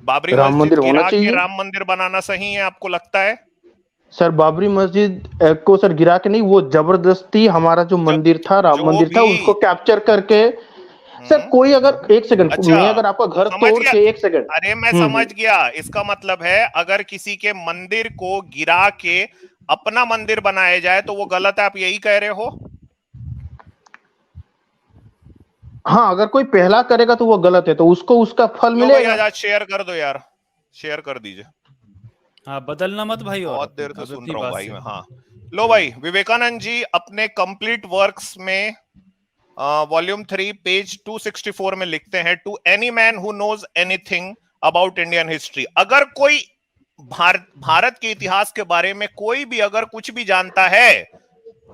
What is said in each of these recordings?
बाबरी राम मस्जिद मंदिर होना गिरा के चाहिए। राम मंदिर बनाना सही है, आपको लगता है? सर बाबरी मस्जिद को सर गिरा के नहीं, वो जबरदस्ती हमारा जो जब मंदिर था, राम जो मंदिर था, भी उसको कैप्चर करके। सर हम्म, कोई अगर, एक सेकंड, अच्छा, मैं अगर आपका घर समझ तोड़ गया। के, एक सेकंड। अरे मैं समझ गया, इसका मतलब है अगर किसी के मंदिर को गिरा के अपना मंदिर बनाया जाए तो वो गलत है, आप यही कह रहे हो? हाँ, अगर कोई पहला करेगा तो वो गलत है, तो उसको उसका फल लो भाई, मिलेगा। आज शेयर कर दो यार, शेयर कर दीजिए। हाँ, बदलना मत भाई, और बहुत देर से अब सुन अपनी रहा हूँ बात भाई से। मैं। हाँ, लो भाई, विवेकानंद जी अपने कंप्लीट वर्क्स में वॉल्यूम 3 पेज 264 में लिखते हैं, to any man who knows anything about Indian history. अगर कोई भारत के इतिहास के बारे में कोई भी अगर कुछ भी जानता है,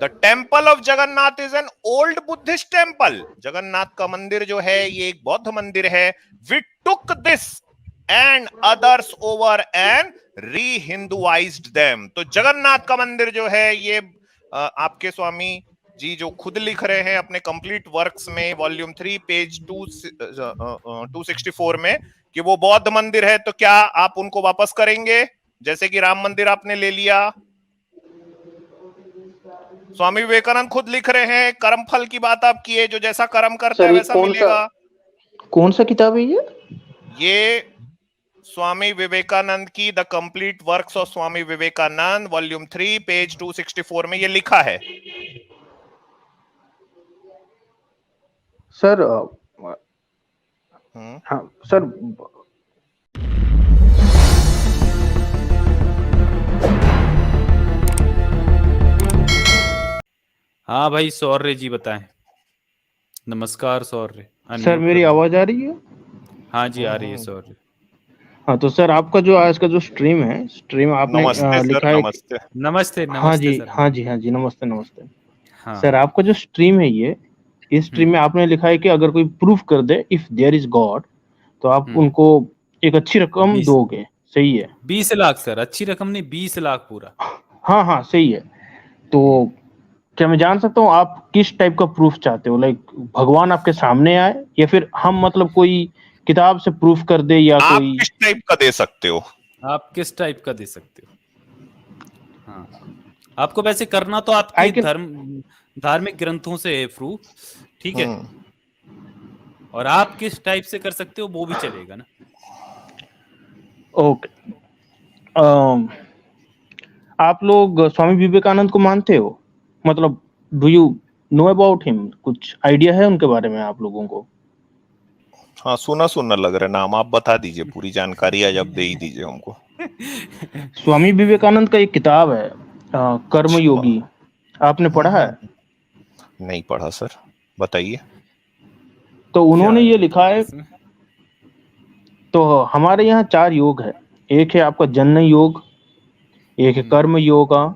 the temple of Jagannath is an old Buddhist temple. Jagannath का मंदिर जो है ये एक बौद्ध मंदिर है। We took this and others over and re Hinduised them. तो जगन्नाथ का मंदिर जो है ये आपके स्वामी जी जो खुद लिख रहे हैं अपने कंप्लीट वर्क्स में वॉल्यूम 3 पेज 264 में कि वो बौद्ध मंदिर है। तो क्या आप उनको वापस करेंगे, जैसे कि राम मंदिर आपने ले लिया? स्वामी विवेकानंद खुद लिख रहे हैं, कर्म फल की बात आप किए, जो जैसा कर्म करता सर है ये वैसा मिलेगा। कौन सा किताब है ये? ये स्वामी विवेकानंद की the complete works of Swami Vivekananda volume 3 page 264 में ये लिखा है। सर हाँ सर, हाँ भाई, सौर्य जी बताएं। नमस्कार सौर्य। सर मेरी आवाज आ रही है? हाँ जी, आ रही है सौर्य। हाँ, तो सर आपका जो आज का जो स्ट्रीम है, स्ट्रीम आपने नमस्ते सर, लिखा है नमस्ते। नमस्ते हाँ नमस्ते जी, सर। हाँ जी, हाँ जी, नमस्ते नमस्ते। हाँ सर आपका जो स्ट्रीम है ये, इस स्ट्रीम में आपने लिखा है कि अगर कोई प्रूफ कर दे इफ देयर इज गॉड, तो आप उनको एक अच्छी रकम 20 दोगे, सही है? 20 लाख सर, अच्छी रकम नहीं, 20 लाख पूरा। हाँ हाँ, सही है। तो क्या मैं जान सकता हूँ आप किस टाइप का प्रूफ चाहते हो? लाइक भगवान आपके सामने आए, या फिर हम मतलब कोई किताब से प्रूफ कर दे, या आप कोई किस टाइप का दे सकते हो? आप किस टाइप का दे सकते हो? हाँ, आपको वैसे करना तो आपके धार्मिक ग्रंथों से प्रूफ, ठीक है? और आप किस टाइप से कर सकते हो वो भी चलेगा ना। ओके। आप लोग स्वामी विवेकानंद को मानते हो? मतलब do you know about him? कुछ आइडिया है उनके बारे में आप लोगों को? हाँ, सुना सुना लग रहा है नाम, आप बता दीजिए पूरी जानकारी, आज आप दे ही दीजिए हमको। स्वामी विवेकानंद का एक किताब है कर्मयोगी, आपने पढ़ा है? नहीं पढ़ा सर, बताइए। तो उन्होंने ये लिखा है, तो हमारे यहाँ 4 योग है। एक है आपका जन्म योग, एक है कर्म योगा।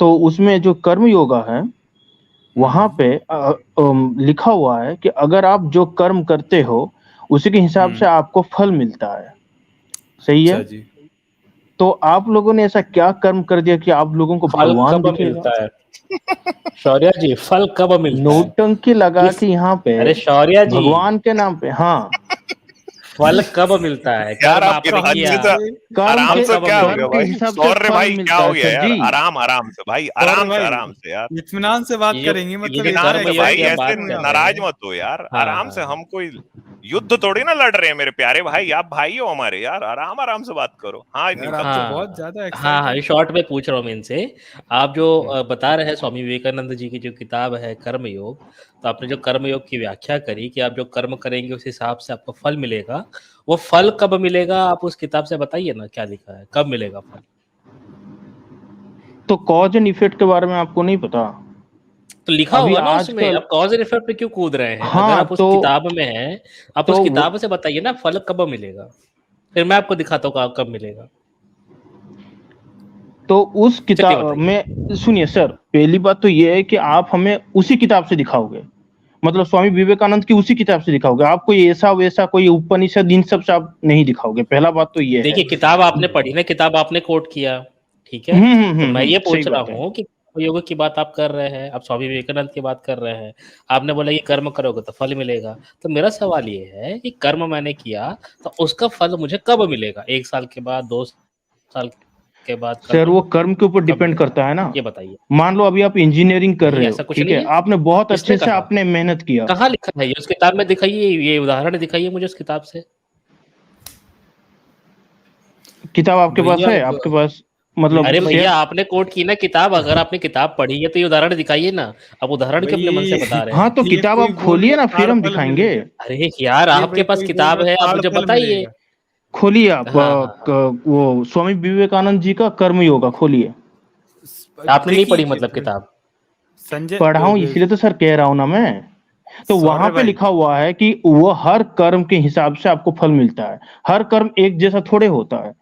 तो उसमें जो कर्म योगा है, वहां पे लिखा हुआ है कि अगर आप जो कर्म करते हो उसी के हिसाब से आपको फल मिलता है, सही है? जी। तो आप लोगों ने ऐसा क्या कर्म कर दिया कि आप लोगों को भगवान मिलता है? शौर्या जी, फल कब मिलता है? नौटंकी लगा के यहाँ पे, अरे शौर्या जी, भगवान के नाम पे। हाँ, फल कब मिलता है? यार आप आराम से, क्या हो गया भाई? सौर्य भाई क्या हो गया यार? आराम आराम से भाई, आराम से यार, इत्मीनान से बात करेंगे। मतलब भाई ऐसे नाराज मत हो यार, आराम से। हम कोई युद्ध थोड़ी ना लड़ रहे हैं मेरे प्यारे भाई, आप भाई हो हमारे यार, आराम से बात करो। हाँ बहुत ज्यादा हाँ, शॉर्ट में पूछ रहा हूँ मैं इनसे। आप जो बता रहे हैं स्वामी विवेकानंद जी की जो किताब है कर्म योग, तो आपने जो कर्म योग की व्याख्या करी कि आप जो कर्म करेंगे उस हिसाब से आपको फल मिलेगा, वो फल कब मिलेगा? आप उस किताब से बताइए ना, क्या लिखा है, कब मिलेगा फल? तो कॉज एंड इफेक्ट के बारे में आपको नहीं पता? तो लिखा होगा ना उसमें, आप कॉज एंड इफेक्ट पे क्यों कूद रहे हैं? हाँ, अगर आप उस किताब में हैं, आप उस किताब से बताइए ना फल कब मिलेगा, फिर मैं आपको दिखाता हूँ कब मिलेगा। तो उस किताब में सुनिए सर, पहली बात तो ये है कि आप हमें उसी किताब से दिखाओगे, मतलब स्वामी विवेकानंद की उसी किताब से दिखाओगे। आप कोई ऐसा वैसा कोई उपनिषद इन सब से आप नहीं दिखाओगे। पहला बात तो ये है। देखिए, किताब आपने पढ़ी ना, किताब आपने कोट किया, ठीक है? तो मैं ये पूछ रहा हूँ कि कर्मयोग की बात आप कर रहे हैं, आप स्वामी विवेकानंद की बात कर रहे हैं, आपने बोला कि कर्म करोगे तो फल मिलेगा। तो मेरा सवाल ये है कि कर्म मैंने किया तो उसका फल मुझे कब मिलेगा? 1 साल के बाद, 2 साल के बाद? सर वो कर्म के ऊपर डिपेंड करता है ना। ये बताइए। मान लो अभी आप इंजीनियरिंग कर नहीं, रहे हो, ऐसा कुछ ठीक नहीं है, है। आपने बहुत किसने अच्छे से कहा? आपने मेहनत किया। कहाँ लिखा है ये? उस किताब में दिखाइए, ये उदाहरण दिखाइए मुझे उस किताब से। किताब आपके पास भैया है? आपके पास मतलब अरे भैया, शेयर? आपने कोट की ना किताब, अगर आपने किताब पढ़ी है तो ये उदाहरण दिखाइए ना। आप उदाहरण क्यों अपने मन से बता रहे हाँ हैं? तो ये किताब कोई आप बोल खोलिए रहा ना, फिर ताड़ हम फल दिखाएंगे। मिलेगा। अरे यार, ये आपके भाई पास कोई बोल किताब रहा है, आप ताड़ मुझे फल बताइए। मिलेगा। खोलिए आप हाँ, हाँ। वो स्वामी विवेकानंद जी का कर्म योगा खोलिए। आपने नहीं पढ़ी देखिए मतलब किताब? संजय पढ़ा हूं, इसलिए तो सर कह रहा हूं ना मैं। तो वहां सौर्य पे भाई, लिखा हुआ है कि वो हर कर्म के हिसाब से आपको फल मिलता है। हर कर्म एक जैसा थोड़े होता है।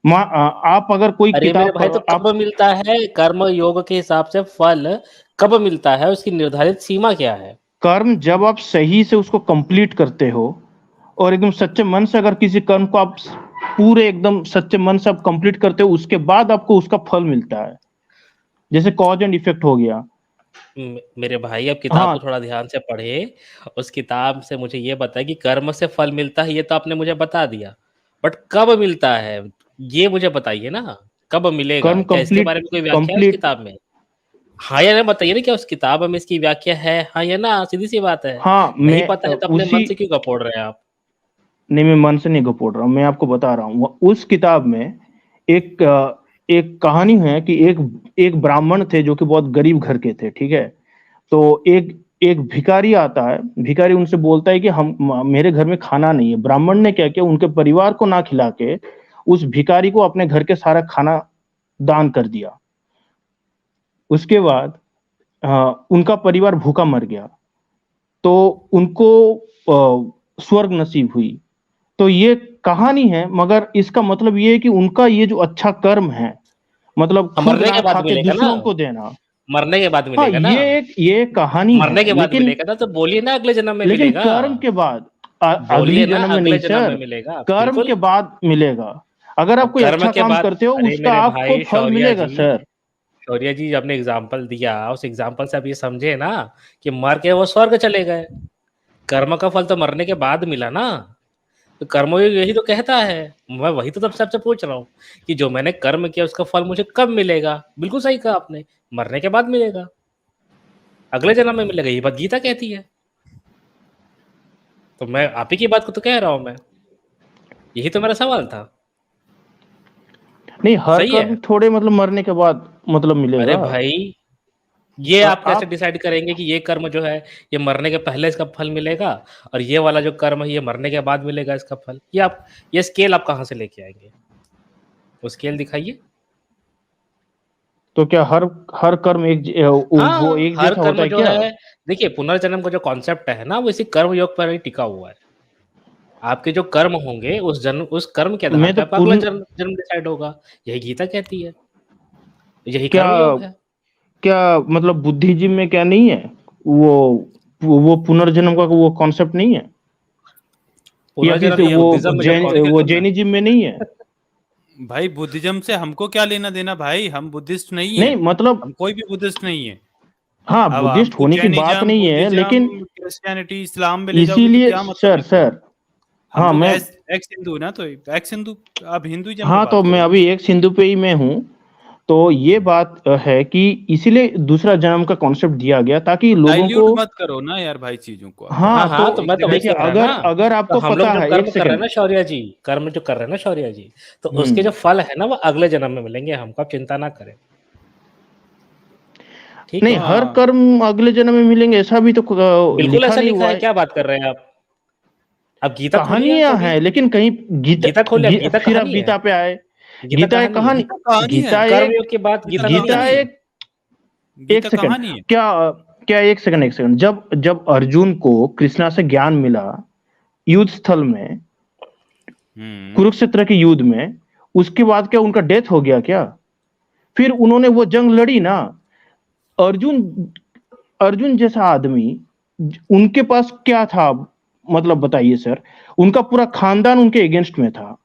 आप अगर कोई अरे मेरे किताब भाई, पढ़ो तो कब आप, मिलता है कर्म योग के हिसाब से फल? कब मिलता है, उसकी निर्धारित सीमा क्या है? कर्म जब आप सही से उसको कंप्लीट करते हो और एकदम सच्चे मन से अगर किसी कर्म को आप पूरे एकदम सच्चे मन से आप कंप्लीट करते हो, उसके बाद आपको उसका फल मिलता है। जैसे कॉज एंड इफेक्ट हो गया। मेरे भाई, अब किताब हाँ को थोड़ा ध्यान से पढ़े। उस किताब से मुझे ये बताए कि कर्म से फल मिलता है, ये तो आपने मुझे बता दिया, बट कब मिलता है ये मुझे बताइए ना। कब मिलेगा? कर्म क्या इसके कंप्लीट बारे में कोई व्याख्या है उस कंप्लीट किताब में? हाँ या ना बताइए ना, क्या उस किताब में इसकी व्याख्या है? हाँ या ना, सीधी सी बात है। हाँ नहीं मैं पता है तो अपने मन उसी से क्यों गपोड़ रहे हैं आप? नहीं, मैं मन से नहीं घपोड़ रहा हूँ, मैं आपको बता रहा हूँ। उस किताब में एक कहानी है कि एक एक ब्राह्मण थे जो कि बहुत गरीब घर के थे, ठीक है। तो एक एक भिखारी आता है। भिखारी उनसे बोलता है कि हम मेरे घर में खाना नहीं है। ब्राह्मण ने क्या किया, उनके परिवार को ना खिला के उस भिखारी को अपने घर के सारा खाना दान कर दिया। उसके बाद उनका परिवार भूखा मर गया, तो उनको स्वर्ग नसीब हुई। तो ये कहानी है, मगर इसका मतलब ये है कि उनका ये जो अच्छा कर्म है, मतलब खुद मरने ना के बाद खा के मिलेगा ना? दूसरों को देना। मरने के बाद हाँ मिलेगा ना? ये कहानी मरने है, के बाद लेकिन मिलेगा ना, तो बोलिए ना अगले जन्म में लेकिन मिलेगा। कर्म के बाद अगली बोलिए ना जन्म में नहीं अगले जन्म में सर, मिलेगा, कर्म के बिल्कुल। बाद मिलेगा। अगर आप अब कोई कर्म अच्छा के काम बाद, करते हो अरे उसका मेरे आपको भाई फल मिलेगा सर। शौर्य जी, आपने एग्जाम्पल दिया, उस एग्जाम्पल से आप ये समझे ना कि मर के वो स्वर्ग चले गए। कर्म का फल तो मरने के बाद मिला ना। तो कर्मयोग यही तो कहता है। मैं वही तो सबसे आपसे पूछ रहा हूँ कि जो मैंने कर्म किया उसका फल मुझे कब मिलेगा? बिल्कुल सही कहा आपने, मरने के बाद मिलेगा, अगले जन्म में मिलेगा, ये बात गीता कहती है। तो मैं आप ही की बात को तो कह रहा हूं मैं। यही तो मेरा सवाल था। नहीं, हर सही कर्म है। थोड़े मतलब मरने के बाद मतलब अरे मिलेगा। भाई, ये आप कैसे आप डिसाइड करेंगे कि ये कर्म जो है ये मरने के पहले इसका फल मिलेगा, और ये वाला जो कर्म है ये मरने के बाद मिलेगा इसका फल? ये स्केल आप कहाँ से लेके आएंगे? वो स्केल दिखाइए। तो क्या हर कर्म वो हाँ, एक हर जैसा होता कर्म है जो क्या? है, देखिए पुनर्जन्म का जो कॉन्सेप्ट है ना, वो इसी कर्म योग पर ही टिका हुआ है। आपके जो कर्म होंगे उस कर्म के आधार मैं पे तो आपका अगला जन्म जन्म डिसाइड होगा। यही गीता कहती है, यही क्या कर्म योग है। क्या मतलब बुद्धिज्म में क्या नहीं है? वो पुनर्जन्म का वो कॉन्सेप्ट नहीं है? या फिर पुनर्जन्म ये बुद्धिज्म में जब वो जैनिज्म में नहीं है? भाई बुद्धिज्म से हमको क्या लेना देना भाई, हम बुद्धिस्ट नहीं है। नहीं मतलब, हम कोई भी बुद्धिस्ट नहीं है। हाँ अब बुद्धिस्ट हमको होने की बात जैनिज्म, नहीं है, लेकिन बुद्धिज्म, क्रिश्चियनिटी, इस्लाम में ले जाओगे तो इसीलिए क्या मतलब सर है फिर? हम हाँ लोग मैं एक्स हिंदू ना, तो एक्स हिंदू, अब हिंदुइज्म पे हाँ तो बात मैं करो। अभी एक सिंधु पे ही मैं हूँ। तो ये बात है कि इसीलिए दूसरा जन्म का कॉन्सेप्ट दिया गया ताकि लोगों को। डाइल्यूट मत करो ना यार भाई चीजों को आप। हाँ हाँ तो हाँ, तो एक मैं तो जगह वही से देखिए, कह रहा है अगर ना। अगर तो आपको हम लोग पता जो है, कर्म एक कर रहे हैं सेकंड। ना शौर्य जी, कर्म जो कर रहे हैं ना शौर्य जी, तो उसके जो हम्म। फल है ना वो अगले जन्म में मिलेंगे हमको, आप चिंता ना करें। ठीक नहीं, है? हर हाँ, कर्म अगले जन्म में मिलेंगे ऐसा भी तो बिल्कुल लिखा ऐसा नहीं लिखा हुआ है, है। क्या बात कर रहे हैं आप? आप गीता खोलिए, आप कहानियां कभी हैं, लेकिन कहीं गीता खोलिए, अब गीता फिर आप कहानी है। गीता पे आए। गीता गीता एक कहानी है। कहानी। गीता कहानी है। गीता कर्म एक योग की बात गीता गीता गीता कहानी कहानी है। है। एक एक गीता सेकंड। कहानी है। क्या क्या एक सेकंड, जब जब अर्जुन को कृष्णा से ज्ञान मिला युद्ध स्थल में, हम्म। कुरुक्षेत्र के युद्ध में, उसके बाद क्या उनका डेथ हो गया क्या? फिर उन्होंने वो जंग लड़ी ना। अर्जुन अर्जुन जैसा आदमी, उनके पास क्या था? मतलब बताइए सर। उनका पूरा खानदान उनके अगेंस्ट में था,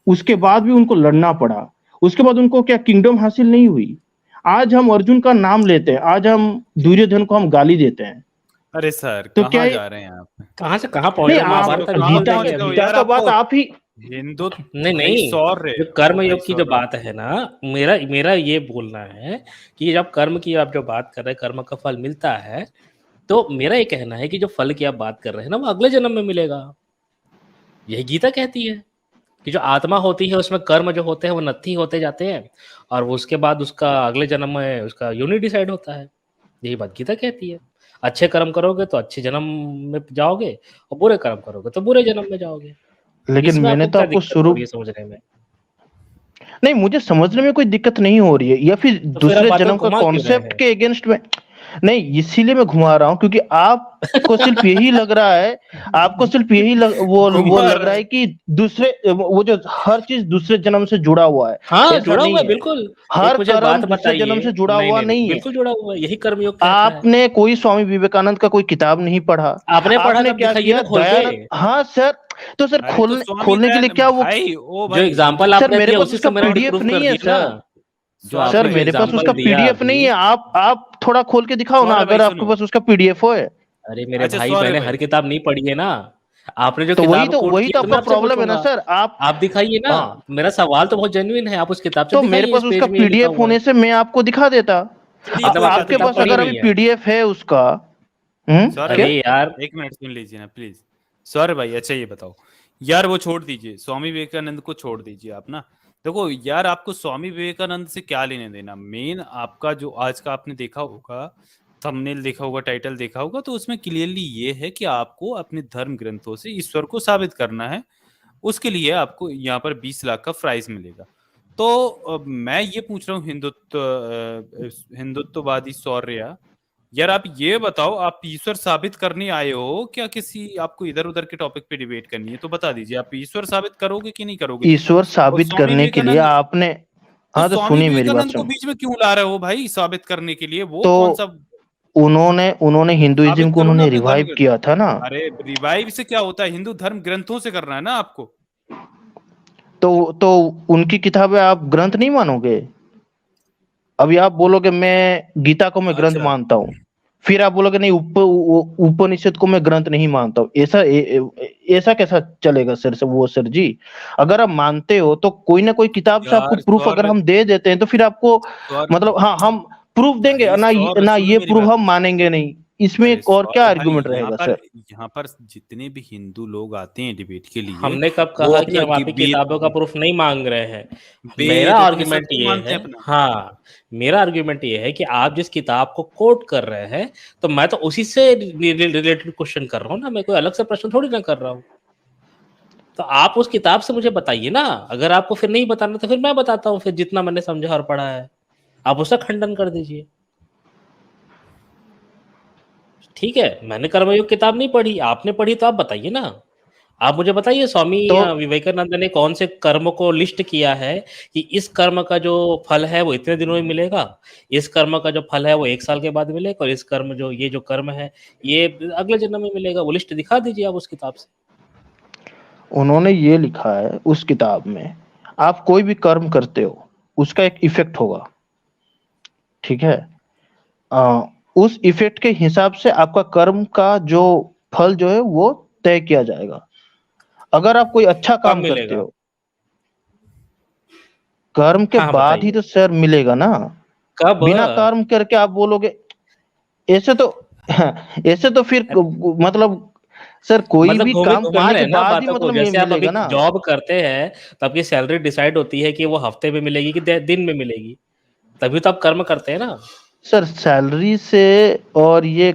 उसके बाद भी उनको लड़ना पड़ा। उसके बाद उनको क्या किंगडम हासिल नहीं हुई? आज हम अर्जुन का नाम लेते हैं, आज हम दुर्योधन को हम गाली देते हैं, अरे सर तो कहाँ क्या जा रहे हैं आप? कहाँ से कहाँ पहुंच नहीं रहे हैं? आप महाभारत का कहाँ विषय गीता पहुंच बताइए गए हो अभी। गीता यार? का बात आपको आप ही हिंदू नहीं भाई नहीं, सौर्य जो कर्म भाई योग की जो सौर्य बात है ना, मेरा ये बोलना है कि जब कर्म की आप जो बात कर रहे हैं, कर्म का फल मिलता है, तो मेरा ये कहना है कि जो फल की आप बात कर रहे हैं ना, वो अगले जन्म में मिलेगा। यही गीता कहती है कि जो आत्मा होती है उसमें कर्म जो होते हैं वो नत्थी होते जाते हैं, और वो उसके बाद उसका अगले जन्म में उसका यूनिट डिसाइड होता है। यही बात गीता कहती है। अच्छे कर्म करोगे तो अच्छे जन्म में जाओगे, और बुरे कर्म करोगे तो बुरे जन्म में जाओगे। लेकिन इसमें मैंने आपको तो क्या आपको दिक्कत हो रही शुरू है समझने में? नहीं, मुझे समझने में कोई दिक्कत नहीं हो रही है, या फिर तो फिर आप दूसरे बातों जन्म को का घुमा क्यों रहे कॉन्सेप्ट हैं? के अगेंस्ट में नहीं, इसीलिए मैं घुमा रहा हूँ क्योंकि आपको सिर्फ यही लग रहा है, आपको सिर्फ यही वो घुमा लग रहा रहा है। है कि दूसरे वो जो हर चीज दूसरे जन्म से जुड़ा हुआ है। हाँ, ऐसा जुड़ा हुआ नहीं है है, बिल्कुल। एक हर मुझे कर्म बात दूसरे जन्म बताइए। से जुड़ा नहीं, हुआ नहीं, नहीं, नहीं है। बिल्कुल जुड़ा हुआ है। यही कर्मयोग कहता है। आपने कोई स्वामी विवेकानंद का कोई किताब नहीं पढ़ा, आपने पढ़ा आपने तब क्या दिखाइए ना किया, खोल के। दयानंद, हाँ सर, तो सर अरे तो स्वामी खोलने के लिए दयानंद क्या वो, भाई, ओ जो भाई एग्जाम्पल हिंदुत्व सर आपने मेरे दिया पास उसी से उसका मैंने पीडीएफ प्रूफ कर नहीं है दिया ना। सर, जो सर आपने जो मेरे पास उसका एग्जाम्पल दिया पीडीएफ नहीं अभी। है, आप थोड़ा खोल के दिखाओ ना, सौर्य भाई अगर आपके सुनो। पास उसका पीडीएफ हो है। अरे मेरे अच्छा भाई, सौर्य मैंने भाई, हर किताब नहीं पढ़ी है ना। आपने जो तो किताब कोट वही तो किया तो आपका मैं आपसे प्रॉब्लम है ना पूछूंगा। सर, आप दिखाइए ना। हाँ, मेरा सवाल तो बहुत जेन्युइन है, आप उस किताब से तो मेरे दिखाइए, पास इस उसका पेज में ये लिखा पीडीएफ हुआ है। होने से मैं आपको दिखा देता। चलिए मतलब कोई आपने बात आपके नहीं, किताब पास कोई पढ़ी अगर बात अभी नहीं है? पीडीएफ है उसका, सौर्य क्या? अरे भाई यार। एक मिनट सुन लीजिए ना प्लीज। सौर्य भाई अच्छा ये बताओ यार, वो छोड़ दीजिए, स्वामी विवेकानंद को छोड़ दीजिए आप ना। देखो यार, आपको स्वामी विवेकानंद से क्या लेने देना? मेन आपका जो आज का आपने देखा होगा, थंबनेल देखा होगा, टाइटल देखा होगा, तो उसमें क्लियरली ये है कि आपको अपने धर्म ग्रंथों से ईश्वर को साबित करना है। उसके लिए आपको यहाँ पर 20 लाख का प्राइज मिलेगा। तो मैं ये पूछ रहा हूँ हिंदुत्ववादी सौर्य, यार आप ये बताओ, आप ईश्वर साबित करने आए हो क्या? किसी आपको इधर उधर के टॉपिक पे डिबेट करनी है तो बता दीजिए, आप ईश्वर साबित करोगे कि नहीं करोगे? ईश्वर और साबित स्वामी करने के लिए विवेकानंद, आपने, तो हाँ तो स्वामी सुनिए मेरी बात विवेकानंद को सुन, बीच में क्यों ला रहे हो भाई साबित करने के लिए? वो तो कौन सा उन्होंने हिंदुइज्म साबित को करो ना उन्होंने अपने धर्म रिवाइव ग्रंथ। किया था ना, अरे रिवाइव से क्या होता है? हिंदू धर्म ग्रंथों से करना है ना आपको। तो उनकी किताबें आप ग्रंथ नहीं मानोगे? अभी आप बोलोगे मैं गीता को मैं ग्रंथ अच्छा मानता हूँ, फिर आप बोलोगे नहीं उपनिषद को मैं ग्रंथ नहीं मानता हूँ, ऐसा कैसा चलेगा सर? सर जी, अगर आप मानते हो तो कोई ना कोई किताब से आपको यार प्रूफ अगर सौर्य, हम दे देते हैं तो फिर आपको, सौर्य मतलब हाँ हम प्रूफ देंगे भाई, ना, सौर्य ना सुनो ये मेरी प्रूफ बात। हम मानेंगे नहीं, इसमें अरे एक और क्या सौर्य भाई, आर्गुमेंट रहेगा सर? यहाँ पर जितने भी हिंदू लोग आते हैं डिबेट के लिए, हमने कब वो कहा कि अपना हम आपकी किताबों का प्रूफ नहीं मांग रहे हैं? मेरा वेद उपनिषद आर्गुमेंट को ये मानते है, हैं अपना। हाँ, मेरा आर्गुमेंट ये है कि आप जिस किताब को कोट कर रहे हैं, तो मैं तो उसी से रिलेटेड क्वेश्चन कर रहा हूँ ना, मैं कोई अलग से प्रश्न थोड़ी ना कर रहा हूँ। तो आप उस किताब से मुझे बताइए ना। अगर आपको फिर नहीं बताना तो फिर मैं बताता हूँ, फिर जितना मैंने समझा और पढ़ा है आप उसका खंडन कर दीजिए। ठीक है, मैंने कर्मयोग किताब नहीं पढ़ी, आपने पढ़ी, तो आप बताइए ना। आप मुझे बताइए, स्वामी तो विवेकानंद ने कौन से कर्म को लिस्ट किया है कि इस कर्म का जो फल है वो इतने दिनों में मिलेगा, इस कर्म का जो फल है वो 1 साल के बाद मिलेगा, और इस कर्म जो ये जो कर्म है ये अगले जन्म में मिलेगा। वो लिस्ट दिखा दीजिए आप उस किताब से। उन्होंने ये लिखा है उस किताब में, आप कोई भी कर्म करते हो उसका एक इफेक्ट होगा, ठीक है? उस इफेक्ट के हिसाब से आपका कर्म का जो फल जो है वो तय किया जाएगा। अगर आप कोई अच्छा कब काम करते मिलेगा? हो, कर्म के हाँ हाँ, बाद ही बताइए तो सर मिलेगा ना, कब। बिना कर्म करके आप बोलोगे, ऐसे तो ऐसे तो फिर मतलब सर कोई मतलब भी घूमे काम घुमा करने रहे के हैं ना बाद ही बातों को। मतलब जैसे आप अभी मिलेगा ना। जॉब करते हैं तो आपकी सैलरी डिसाइड होती है कि वो हफ्ते में मिलेगी कि दिन में मिलेगी, तभी तो आप कर्म करते हैं ना। सर सैलरी से और ये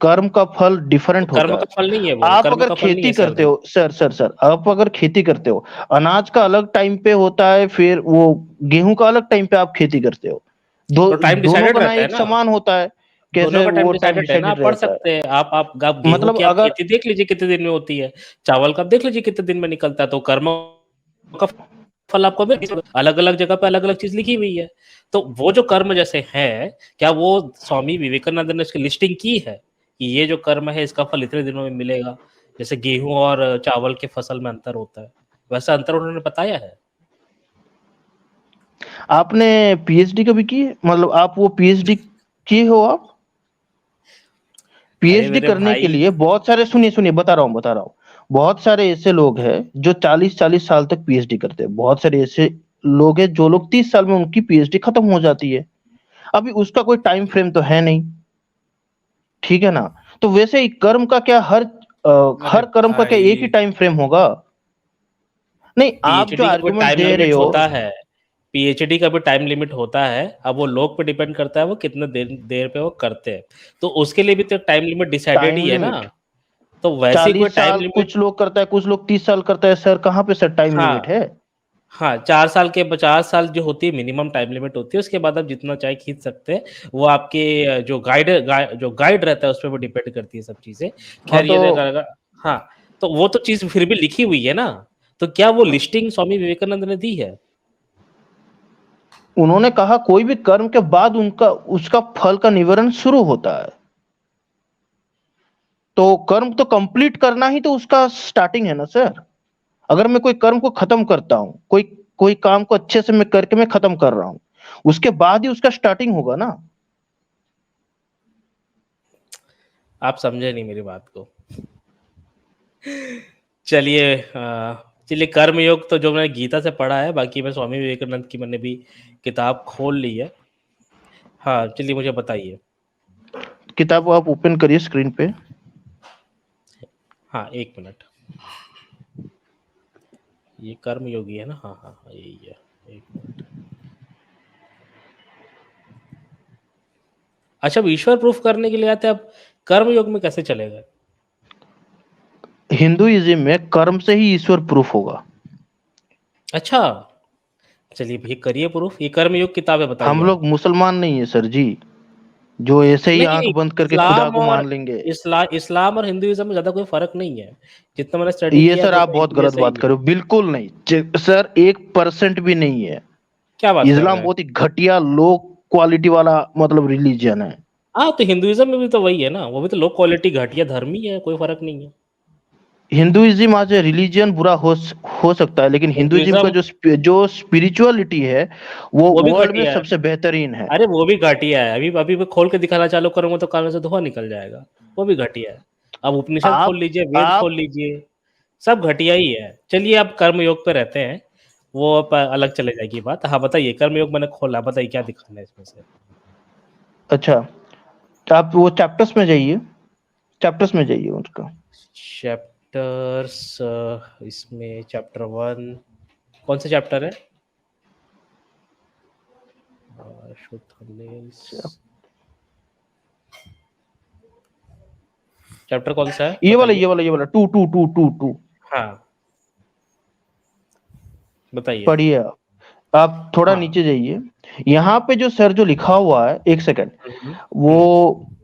कर्म का फल तो डिफरेंट कर्म होता का है। फल नहीं है वो, आप कर्म अगर का फल नहीं खेती है करते सैलरी। हो सर आप अगर खेती करते हो, अनाज का अलग टाइम पे होता है, फिर वो गेहूं का अलग टाइम पे आप खेती करते हो, तो टाइम दोनों डिसाइडेड का ना रहता है एक ना, समान होता है, दोनों कैसे का टाइम वो टाइम डिसाइडेड है ना। डिसाइडेड आप पढ़ रहता है? सकते हैं, आप गेहूं मतलब की आप अगर खेती देख लीजिए कितने दिन में होती है, चावल का आप देख लीजिए कितने दिन में निकलता है। तो कर्म का फल आपको अलग अलग जगह पे अलग अलग चीज लिखी हुई है। तो वो जो कर्म जैसे है, क्या वो स्वामी विवेकानंद ने उसकी लिस्टिंग की है कि ये जो कर्म है इसका फल इतने दिनों में मिलेगा? जैसे गेहूं और चावल के फसल में अंतर होता है, वैसा अंतर उन्होंने बताया है? आपने पीएचडी कभी की है? मतलब आप वो पीएचडी किए हो आप? अरे पीएचडी मेरे करने के भाई, लिए बहुत सारे, सुनिए बता रहा हूँ, बहुत सारे ऐसे लोग हैं जो 40-40 साल तक पीएचडी करते हैं। बहुत सारे ऐसे लोग हैं जो लोग 30 साल में उनकी पीएचडी खत्म हो जाती है। अभी उसका कोई टाइम फ्रेम तो है नहीं, ठीक है ना? तो वैसे ही कर्म का क्या अरे हर कर्म का क्या एक ही भाई, टाइम फ्रेम होगा? नहीं, आप जो पीएचडी का कोई आर्गुमेंट टाइम दे रहे लिमिट हो, होता है। पीएचडी का भी टाइम लिमिट होता है। अब वो लोग पे डिपेंड करता है वो कितने देर देर पे वो करते हैं। तो उसके लिए भी तो टाइम लिमिट डिसाइडेड टाइम ही है ना। लिमिट तो वैसे ही कोई 40 टाइम साल लिमिट। कुछ लोग करता है, कुछ लोग 30 साल करता है सर। कहाँ पे सर टाइम लिमिट हाँ, है? हाँ, 4 साल के 50 साल जो होती है मिनिमम टाइम लिमिट होती है। उसके बाद आप जितना चाहे खींच सकते हैं। वो आपके जो गाइड रहता है उस पे वो डिपेंड करती है सब चीज़ें। हाँ खैर तो ये अगर हाँ, तो वो तो चीज़ फिर भी लिखी हुई है ना। तो क्या वो लिस्टिंग स्वामी विवेकानंद ने दी है? उन्होंने कहा कोई भी कर्म के बाद उनका उसका फल का निवारण शुरू होता है। तो कर्म तो कंप्लीट करना ही तो उसका स्टार्टिंग है ना सर। अगर मैं कोई कर्म को खत्म करता हूँ, कोई कोई काम को अच्छे से मैं करके मैं खत्म कर रहा हूँ, उसके बाद ही उसका स्टार्टिंग होगा ना। आप समझे नहीं मेरी बात को। चलिए चलिए, कर्मयोग तो जो मैंने गीता से पढ़ा है, बाकी मैं स्वामी विवेकानंद की मैंने भी किताब खोल ली है। हाँ, चलिए मुझे बताइए। किताब आप ओपन करिए स्क्रीन पे। हाँ, 1 मिनट। ये कर्मयोगी है ना? हाँ, हाँ, हाँ, यही है। 1 मिनट। अच्छा, अब ईश्वर प्रूफ करने के लिए आते हैं, अब कर्मयोग में कैसे चलेगा? हिंदुइज्म में कर्म से ही ईश्वर प्रूफ होगा। अच्छा, चलिए भैया करिए प्रूफ। ये कर्मयोग किताब है, बताइए हम आप। लोग मुसलमान नहीं है सर जी, जो ऐसे ही नहीं, आंख नहीं, बंद करके खुदा इस्लाम को और मान लेंगे। इस्लाम और हिंदुइज्म में ज़्यादा कोई फ़र्क नहीं है। जितना मैंने स्टडी ये किया है सर आप दोनों एक बहुत ही गलत जैसे बात ही कर है। रहे हो। बिल्कुल नहीं सर, 1% भी नहीं है। क्या बात कर इस्लाम रहे हैं? बहुत ही घटिया लो क्वालिटी वाला मतलब रिलीजन है। हाँ, तो हिंदुइज्म में भी तो वही है ना, वो भी तो लो क्वालिटी घटिया धर्म ही है, कोई फ़र्क नहीं है। हिंदुइज्म आज ए रिलीजन बुरा हो सकता है, लेकिन हिंदुइज्म का हिंदुइज्म जो स्पिरिचुअलिटी है वो वो भी वर्ल्ड में घटिया है। सबसे बेहतरीन है। अरे वो भी घटिया है। अभी अभी मैं खोल के दिखाना चालू करूँगा तो कान में से धुआँ निकल जाएगा। वो भी घटिया है। अब उपनिषद खोल आप लीजिए, वेद खोल आप लीजिए, सब घटिया ही है। चलिए अब कर्मयोग पे रहते हैं, वो अब अलग चले जाएगी बात। हाँ, बताइए कर्मयोग मैंने खोला, बताइए क्या दिखाना है इसमें से? अच्छा, तो आप वो चैप्टर्स में जाइए, चैप्टर्स में जाइए उनका। चैप्टर्स, इसमें चैप्टर 1 कौन सा चैप्टर है? Show thumbnails. चैप्टर कौन सा है? बताइए। ये वाला 2 हाँ, बताइए। पढ़िए आप थोड़ा हाँ। नीचे जाइए। यहाँ पे जो सर जो लिखा हुआ है, एक सेकंड, हुँ, हुँ, वो हुँ।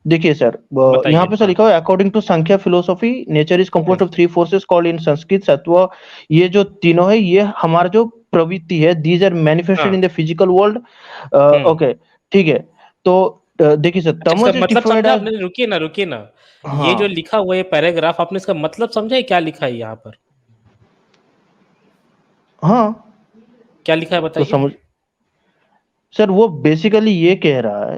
देखिए सर, यहाँ बताइए, पे सर हाँ। लिखा हुआ है according to Sankhya philosophy nature is hmm, composed of 3 forces called in Sanskrit sattva. ये जो तीनों है ये हमारा जो प्रवृत्ति है, दीज आर मैनिफेस्टेड हाँ। In the physical world. Hmm. Okay, ठीक है। तो देखिए सर, अच्छा, इसका तमस इज मतलब डिफाइंड समझा एज, आपने? रुकिए ना, रुकिए ना। ये जो हाँ लिखा हुआ है पैराग्राफ, आपने इसका मतलब समझा है क्या लिखा है यहाँ पर? हाँ, क्या लिखा है तो बताइए? समझ सर वो बेसिकली ये कह रहा है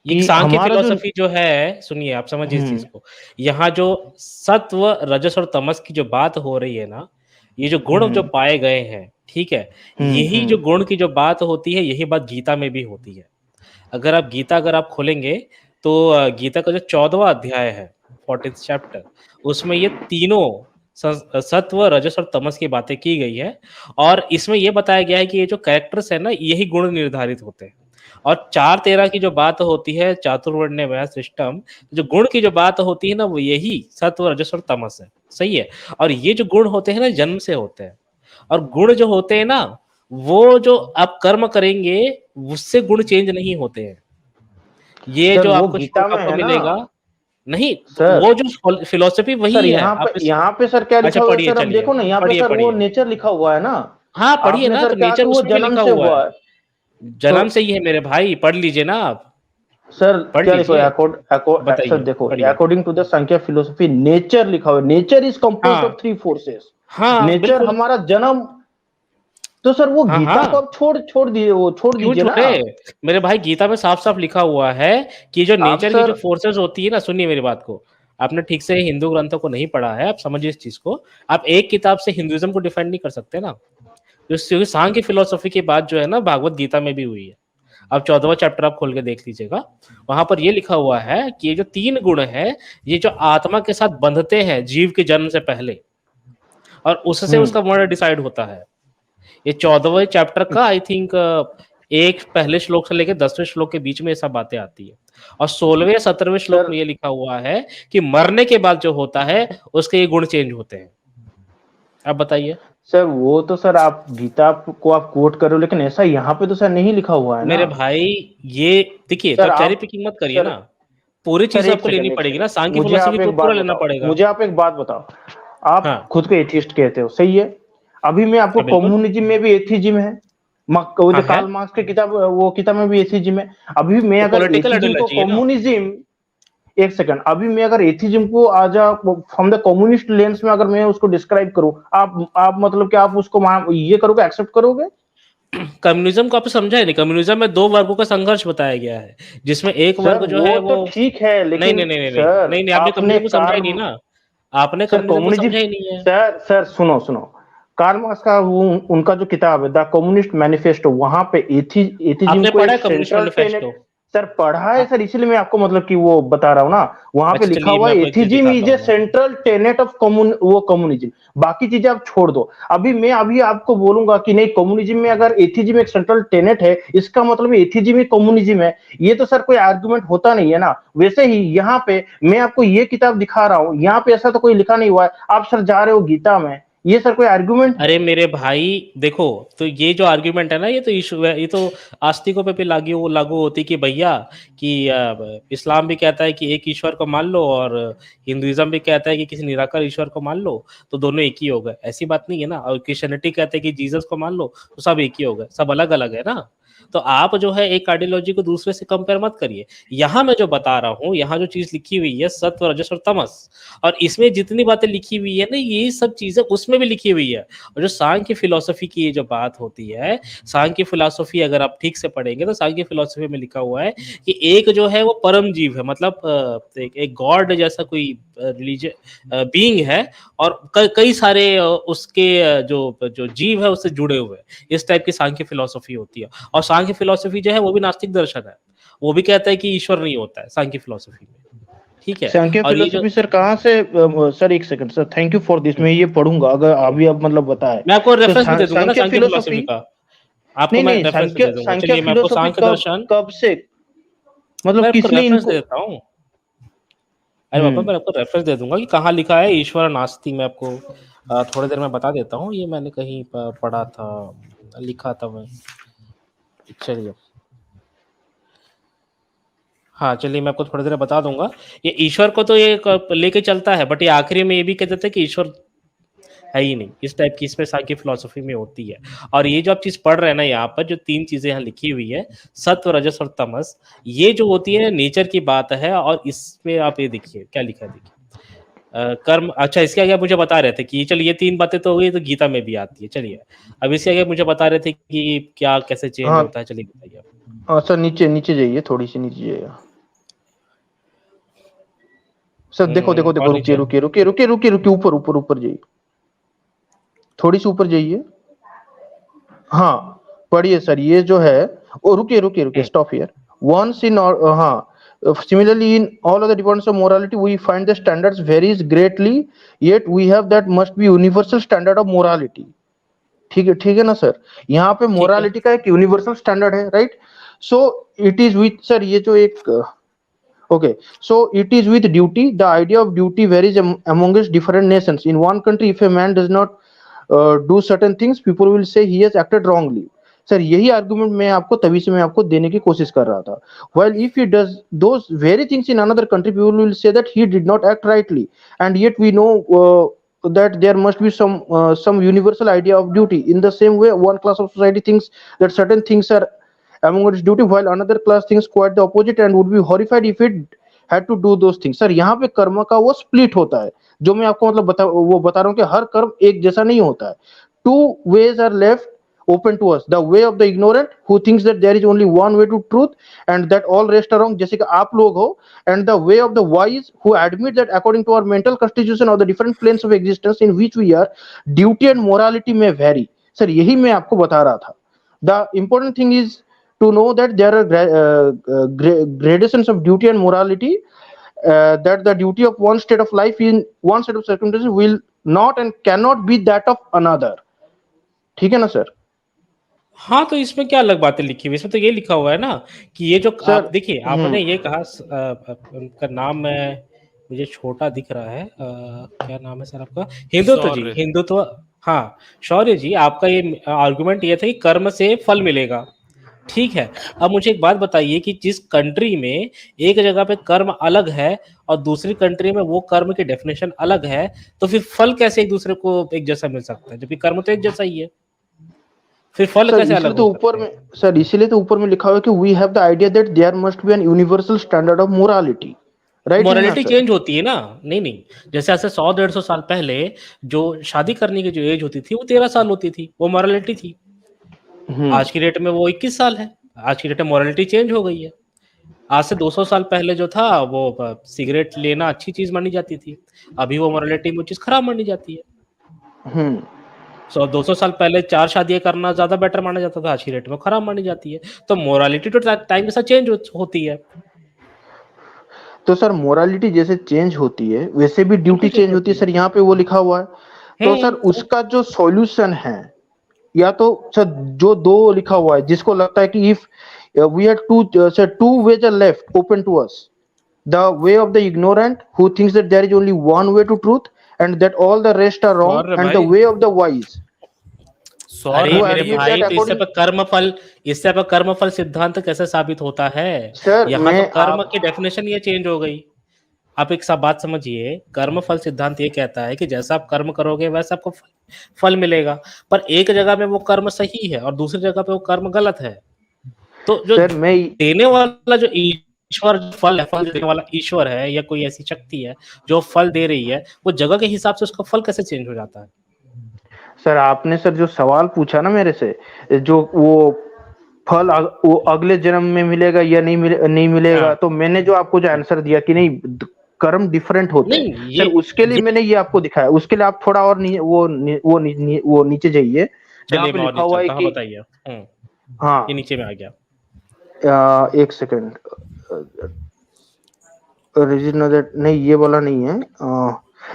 ये कि सांख्य हमारा जो फिलॉसफी जो है, सुनिए आप समझिए इस चीज़ हम्म को। यहाँ जो सत्व, रजस और तमस की जो बात हो रही है ना, ये जो गुण जो हम्म पाए गए हैं, ठीक है? यही जो हम्म गुण की जो बात होती है, यही बात गीता में भी होती है। अगर आप खोलेंगे तो गीता का जो 14वां अध्याय है, 14th चैप्टर, उसमें ये तीनों सत्व, रजस और तमस की बातें की गई है। और इसमें ये बताया गया है कि ये जो कैरेक्टर्स है ना, यही गुण निर्धारित होते हैं। और 4-13 की जो बात होती है, चातुर्वर्ण्य व्यास सिस्टम, जो गुण की जो बात होती है ना, वो यही सत्व, रजस और तमस है। सही है? और ये जो गुण होते हैं ना, जन्म से होते हैं। और गुण जो होते हैं ना, वो जो आप कर्म करेंगे, उससे गुण चेंज नहीं होते हैं। ये सर जो वो आपको गीता श्लोका में को है ना मिलेगा, नहीं, सर। वो जो फिलॉसफी सर वही है। आप इस यहाँ पे सर क्या अच्छा लिखा हुआ है पढ़िए, सर, आप चलिए। देखो ना, यहाँ पे पढ़िए, सर वो पढ़िए। नेचर लिखा हुआ है ना। हाँ, पढ़िए आपने ना, सर तो कहा नेचर कि वो उसमें भी जन्म लिखा से हुआ है। हुआ है। तो जन्म से ही है मेरे भाई, पढ़ लीजिए ना आप। सर पढ़ क्या लिखा लीजिए। है, सर बताइए, देखो, पढ़िए। According to the Sankhya philosophy nature लिखा हुआ है, नेचर इज कंपोज्ड हाँ, ऑफ 3 फोर्सेस। हाँ, नेचर बिल्कुल। हमारा जन्म तो सर वो हाँ, गीता हाँ। को आप छोड़ क्यों दीजिए ना। छोड़े? मेरे भाई गीता में साफ-साफ लिखा हुआ है कि जो आप नेचर की जो सर फोर्सेस होती है ना, सुनिए मेरी बात को। आपने ठीक से हिंदू ग्रंथों को नहीं पढ़ा है, आप समझिए इस चीज़ को। आप एक किताब से हिंदुइज़्म को डिफाइन नहीं कर सकते ना। जो सांख्य फिलॉसफी की बात जो है ना भागवत गीता में भी हुई है। आप 14वां चैप्टर आप खोल के देख लीजिएगा। वहाँ पर ये लिखा हुआ है कि ये जो 3 गुण हैं, ये जो आत्मा के साथ बंधते हैं जीव के जन्म से पहले और उससे उसका मर्डर डिसाइड होता है। ये 14वें चैप्टर का आई थिंक एक पहले श्लोक से लेकर 10वें श्लोक के बीच में ये सब बातें आती है और 16वें 17वें श्लोक सर में ये लिखा हुआ है कि मरने के बाद जो होता है उसके ये गुण चेंज होते हैं। आप बताइए। सर वो तो सर आप गीता को आप कोट कर रहे हो, लेकिन ऐसा यहाँ पे तो सर नहीं लिखा हुआ है ना। मेरे भाई ये देखिए, तो सर आप चेरी आप पिकिंग मत करिए सर ना। पूरी सर चीज एक आपको सेकंड लेनी एक पड़ेगी ना, सेकंड सांख्य मुझे फिलोसफी आप को एक बात पूरा लेना बताओ, पड़ेगा। मुझे आप एक बात बताओ। आप हाँ, खुद को एथिस्ट कहते हो, सही है। अभी मैं आपको हाँ बिल्कुल। कम्युनिज्म में भी एथिज्म है, वो हाँ जो है, कार्ल मार्क्स की किताब, वो किताब में भी एथिज्म है। अभी मैं तो अगर पॉलिटिकल एथिज्म को आइडियोलॉजी है ना। कम्युनिज्म, एक सेकंड, अभी मैं अगर एथिज्म को आज फ्रॉम द कम्युनिस्ट लेंस में अगर मैं उसको डिस्क्राइब करूं, आप मतलब कि आप उसको ये करोगे, एक्सेप्ट करोगे? कम्युनिज्म को आप समझा ही नहीं। कम्युनिज्म में 2 वर्गों का संघर्ष बताया गया है, जिसमें एक सर वर्ग जो है वो तो वो ठीक है, नहीं, लेकिन नहीं, नहीं, नहीं, नहीं, सर नहीं, नहीं, आपने आपने कम्युनिज्म को समझा ही नहीं ना। आपने सर कम्युनिज्म को कम्युनिज्म, समझा ही नहीं है। सर सुनो सुनो, कार्ल मार्क्स का वो उनका जो किताब है द कम्युनिस्ट मैनिफेस्टो, वहां पे एथिज्म आपने को पढ़ा एक है communist central manifesto? Tenet, sir पढ़ा है सर, इसीलिए मैं आपको मतलब कि वो बता रहा हूँ ना। वहां पे अच्छा लिखा चलिए हुआ मैं है आपको एक चीज एथिज्म दिखाता इज ए हूँ मैं। Central Tenet of communism. बाकी चीजें आप छोड़ दो। अभी आपको बोलूंगा कि नहीं, कम्युनिज्म में अगर एथिज्म एक सेंट्रल टेनेट है, इसका मतलब एथिज्म ही कम्युनिज्म है, ये तो सर कोई आर्गुमेंट होता नहीं है ना। वैसे ही यहाँ पे मैं आपको ये किताब दिखा रहा हूँ, यहाँ पे ऐसा तो कोई लिखा नहीं हुआ है, आप सर जा रहे हो गीता में, ये सर कोई आर्गुमेंट है? अरे मेरे भाई देखो, तो ये जो आर्ग्यूमेंट है ना, ये तो इशू है, ये तो आस्तिकों पे भी लागू होती कि भैया कि इस्लाम भी कहता है कि एक ईश्वर को मान लो और हिंदुइज्म भी कहता है कि किसी निराकार ईश्वर को मान लो, तो दोनों एक ही हो गए। ऐसी बात नहीं है ना। और क्रिश्चियनिटी कहते हैं कि जीसस को मान लो, तो सब एक ही हो गए, सब अलग अलग है ना। तो आप जो है एक आइडियोलॉजी को दूसरे से कंपेयर मत करिए। यहाँ मैं जो बता रहा हूँ, यहाँ जो चीज लिखी हुई है सत्व रजस और तमस, और इसमें जितनी बातें लिखी हुई है ना, ये सब चीजें उसमें भी लिखी हुई है। और जो सांख्य फिलॉसफी की ये जो बात होती है, सांख्य फिलॉसफी अगर आप ठीक से पढ़ेंगे तो सांख्य फिलॉसफी में लिखा हुआ है कि एक जो है वो परम जीव है, मतलब एक गॉड जैसा कोई रिलीजन बीइंग है, और कई सारे उसके जो जो जीव है उससे जुड़े हुए हैं। इस टाइप की सांख्य फिलॉसफी होती है। और सांख्य फिलॉसफी जो है वो भी नास्तिक दर्शन है। वो भी कहता है कि ईश्वर नहीं होता है सांख्य फिलॉसफी में। ठीक है। सांख्य और ये जो फिलोसफी सर कहाँ से? सर एक second sir, thank you for this, मैं ये पढ़ूंगा अगर अभी आप मतलब बताए मैं आपको तो। रेफरेंस भी दे दूंगा ना सांख्य सांख्य फिलॉसफी फिलोसफी, का। आपको नहीं मैं नहीं, रेफरेंस भी दे दूंगा। सांख्य चलिए मैं आपको फिलोसफी सांख्य कब दर्शन, कब से, मैं मतलब आपको किसने रेफरेंस दे इनको? देता हूँ। अरे पापा मैं आपको रेफरेंस दे दूंगा कि कहाँ लिखा है ईश्वर नास्ति। मैं आपको थोड़ी देर में बता देता हूँ। ये मैंने कहीं पढ़ा था, लिखा था मैं। चलिए, हाँ चलिए मैं आपको थोड़ी देर में बता दूंगा। ये ईश्वर को तो ये लेके चलता है, बट ये आखिरी में ये भी कह देते हैं कि ईश्वर है ही नहीं। इस टाइप की इसमें सांख्य फिलॉसफी में होती है। और ये जो आप चीज पढ़ रहे हैं ना, यहाँ पर जो 3 चीजें यहाँ लिखी हुई है, सत्व रजस और तमस, ये जो होती है नेचर की बात है। और इसमें आप ये देखिए क्या लिखा है, देखिए कर्म। अच्छा इसके आगे आप मुझे बता रहे थे कि चलिए ये 3 बातें तो हो गई, तो गीता में भी आती है। चलिए अब इसके आगे मुझे बता रहे थे कि क्या कैसे चेंज हाँ होता है। चलिए बताइए आप। हाँ सर, नीचे नीचे जाइए, थोड़ी सी नीचे जाइए सर। देखो देखो देखो, और रुकिए नीचे रुकिए रुकिए रुकिए रुकिए रुकिए, ऊपर ऊपर ऊपर जाइए, थोड़ी सी ऊपर जाइए। हाँ पढ़िए सर, ये जो है, ओ रुकिए रुकिए रुकिए, स्टॉप हियर वंस इन, हाँ, similarly in all other departments of morality we find the standards varies greatly, yet we have that must be universal standard of morality। ठीक है ना सर, यहाँ पे ठीक है। मोरालिटी का एक यूनिवर्सल स्टैंडर्ड है, right? So it is with sir, ये जो एक, okay, so it is with duty, the idea of duty varies amongst different nations. In one country if a man does not do certain things, people will say he has acted wrongly। Sir यही argument मैं आपको तभी से मैं आपको देने की कोशिश कर रहा था। while if he does those very things in another country, people will say that he did not act rightly, and yet we know that there must be some universal idea of duty। in the same way, one class of society thinks that certain things are among its duty, while another class thinks quite the opposite and would be horrified if it had to do those things। Sir यहाँ पे कर्म का वो split होता है, जो मैं आपको मतलब बता रहा हूँ कि हर कर्म एक जैसा नहीं होता है। Two ways are left open to us, the way of the ignorant who thinks that there is only one way to truth and that all rest are wrong, जैसे कि आप लोग हो, and the way of the wise who admit that according to our mental constitution or the different planes of existence in which we are, duty and morality may vary. Sir यही मैं आपको बता रहा था. The important thing is to know that there are gradations of duty and morality, that the duty of one state of life in one set of circumstances will not and cannot be that of another. ठीक है ना sir? हाँ, तो इसमें क्या अलग बातें लिखी हुई, इसमें तो ये लिखा हुआ है ना कि ये जो सर, आप देखिए आपने ये कहा उनका नाम मुझे छोटा दिख रहा है, क्या नाम है सर आपका? हिंदुत्व जी, हिंदुत्व, हाँ शौर्य जी, आपका ये आर्गुमेंट ये था कि कर्म से फल मिलेगा, ठीक है। अब मुझे एक बात बताइए कि जिस कंट्री में एक जगह पे कर्म अलग है और दूसरी कंट्री में वो कर्म की डेफिनेशन अलग है, तो फिर फल कैसे एक दूसरे को एक जैसा मिल सकता है, जबकि कर्म तो एक जैसा ही है, फिर फल कैसे अलग तो ऊपर में सर इसीलिए तो ऊपर में लिखा हुआ है कि we have the idea that there must be an universal standard of morality, right? Morality change होती है ना, नहीं जैसे ऐसे 100-150 साल पहले जो शादी करने की जो एज होती थी वो 13 साल होती थी, वो मोरालिटी थी। आज की डेट में वो 21 साल है, आज की डेट में मोरालिटी चेंज हो गई है। आज से 200 साल पहले जो था वो सिगरेट लेना अच्छी चीज मानी जाती थी, अभी वो मोरालिटी में वो चीज खराब मानी जाती है। 200 साल पहले 4 शादियां करना ज्यादा बेटर माना जाता था, आज की डेट में खराब मानी जाती है। तो मोरालिटी तो टाइम के साथ चेंज होती है। तो सर मोरालिटी जैसे चेंज होती है वैसे भी ड्यूटी चेंज होती है सर, यहाँ पे वो लिखा हुआ है। तो सर उसका जो सॉल्यूशन है, या तो सर जो दो लिखा हुआ है जिसको लगता है कि if we had two ways are left open to us, the way of the ignorant who thinks that there is only one way to truth and that all the rest are wrong and the way of the wise. अरे मेरे भाई, तो इससे पर कर्मफल सिद्धांत कैसे साबित होता है? यहाँ तो कर्म की डेफिनेशन ये चेंज हो गई। आप एक सब बात समझिए, कर्मफल सिद्धांत ये कहता है कि जैसा आप कर्म करोगे वैसा आपको फल मिलेगा, पर एक जगह में वो कर्म सही है और दूसरी जगह पे वो कर्म गलत है। तो जो देने वाला जो ईश्वर फल है, फल देने वाला ईश्वर है या कोई ऐसी शक्ति है जो फल दे रही है, वो जगह के हिसाब से उसका फल कैसे चेंज हो जाता है? सर आपने सर जो सवाल पूछा ना मेरे से, जो वो फल वो अगले जन्म में मिलेगा या नहीं मिलेगा, तो मैंने जो आपको जो आंसर दिया कि नहीं कर्म डिफरेंट होते हैं सर, उसके लिए मैंने ये आपको दिखाया। उसके लिए आप थोड़ा और वो नीचे जाइए जहाँ पे लिखा हुआ है कि बताइए। हाँ ये नीचे में आ गया, एक सेकंड, नहीं ये वाला नहीं है,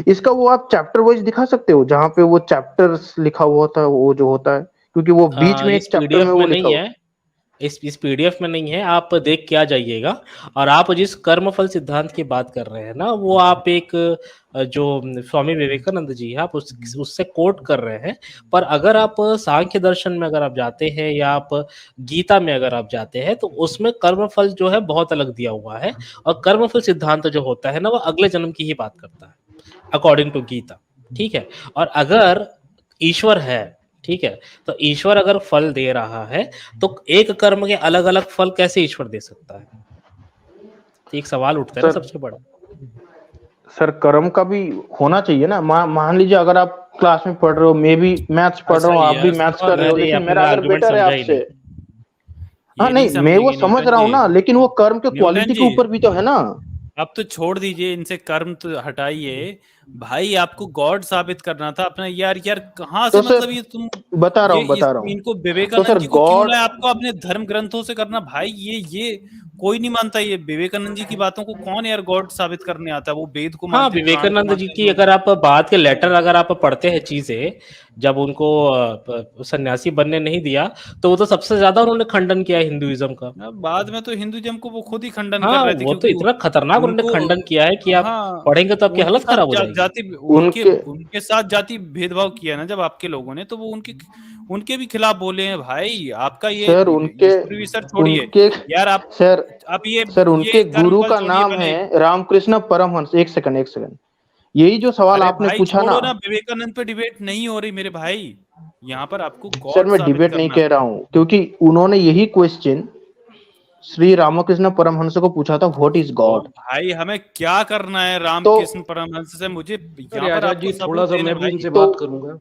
इसका वो आप चैप्टर वाइज दिखा सकते हो जहाँ पे वो चैप्टर्स लिखा हुआ था, वो जो होता है, क्योंकि वो बीच में एक चैप्टर में वो लिखा हुआ है। इस पीडीएफ में नहीं है, आप देख के आ जाइएगा। और आप जिस कर्मफल सिद्धांत की बात कर रहे हैं ना, वो आप एक जो स्वामी विवेकानंद जी है आप उससे कोट कर रहे हैं, पर अगर आप सांख्य दर्शन में अगर आप जाते हैं या आप गीता में अगर आप जाते हैं तो उसमें कर्मफल जो है बहुत अलग दिया हुआ है, और कर्मफल सिद्धांत जो होता है ना वो अगले जन्म की ही बात करता है अकॉर्डिंग टू गीता, ठीक है। और अगर ईश्वर है, ठीक है, तो ईश्वर अगर फल दे रहा है तो एक कर्म के अलग अलग फल कैसे ईश्वर दे सकता है? एक सवाल उठता है ना सबसे बड़ा। सर कर्म का भी होना चाहिए ना। मान लीजिए अगर आप क्लास में पढ़ रहे हो, मैं भी मैथ्स पढ़ रहा हूँ, आप भी मैथ्स कर रहे हो, लेकिन मेरा अगर बेटर है आपसे, हाँ नहीं मैं वो समझ रहा हूँ ना, लेकिन वो कर्म के क्वालिटी के ऊपर भी तो है ना। अब तो छोड़ दीजिए, इनसे कर्म तो हटाइए भाई, आपको गॉड साबित करना था अपना। यार कहाँ से, मतलब ये तुम बता रहा हूँ इनको विवेकानंद जी को क्यों है आपको अपने धर्म ग्रंथों से करना भाई? ये कोई नहीं मानता ये विवेकानंद जी की बातों को। कौन यार गॉड साबित करने आता है? वो वेद को मानते हैं। विवेकानंद जी की अगर आप बाद के लेटर अगर आप पढ़ते हैं चीजें, जब उनको सन्यासी बनने नहीं दिया तो वो तो सबसे ज्यादा उन्होंने खंडन किया हिंदुइज्म का। बाद में तो हिंदुइज्म को वो खुद ही खंडन कर रहे थे, वो तो इतना खतरनाक उन्होंने खंडन किया है कि आप पढ़ेंगे तो आपकी हालत खराब हो जाएगी। उनके साथ जाति भेदभाव किया ना जब आपके लोगों ने, तो वो उनके भी खिलाफ बोले हैं भाई। आपका ये सर उनके रिसर्च छोड़िए यार, आप ये सर उनके गुरु का नाम है रामकृष्ण परमहंस। एक सेकंड, यही जो सवाल आपने पूछा ना, विवेकानंद पे डिबेट नहीं हो रही मेरे भाई, यहाँ पर आपको सर मैं डिबेट नहीं कह रहा हूँ, क्योंकि उन्होंने यही क्वेश्चन श्री रामकृष्ण परमहंस को पूछा था, व्हाट इज गॉड। भाई हमें क्या करना है रामकृष्ण परमहंस से? मुझे यहाँ पर आपको थोड़ा सा मैं भी इनसे बात करूंगा।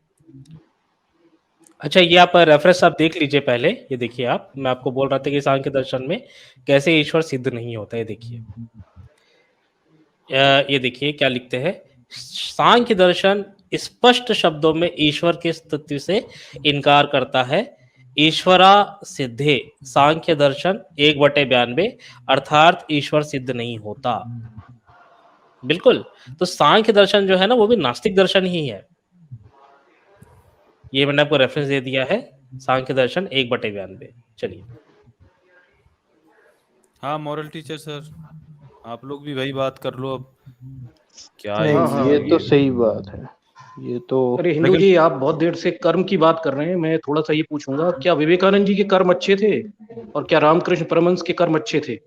अच्छा, ये आप रेफरेंस आप देख लीजिए पहले। ये देखिए आप, मैं आपको बोल रहा था कि सांख्य दर्शन में कैसे ईश्वर सिद्ध नहीं होता है। देखिए ये देखिए क्या लिखते हैं, सांख्य दर्शन स्पष्ट शब्दों में ईश्वर के अस्तित्व से इनकार करता है। ईश्वरा सिद्धे सांख्य दर्शन 1/92, अर्थात ईश्वर सिद्ध नहीं होता। बिल्कुल। तो सांख्य दर्शन जो है ना, वो भी नास्तिक दर्शन ही है। ये मैंने आपको रेफरेंस दे दिया है, सांख्य दर्शन 1/92। चलिए। हाँ मॉरल टीचर सर, आप लोग भी वही बात कर लो अब। क्या नहीं, है ये तो सही बात है। ये तो अरे हिंदू जी, आप बहुत देर से कर्म की बात कर रहे हैं। मैं थोड़ा सा ये पूछूंगा, क्या विवेकानंद जी के कर्म अच्छे थे और क्या रामकृष्ण परमहंस के कर्म अच्छे थे?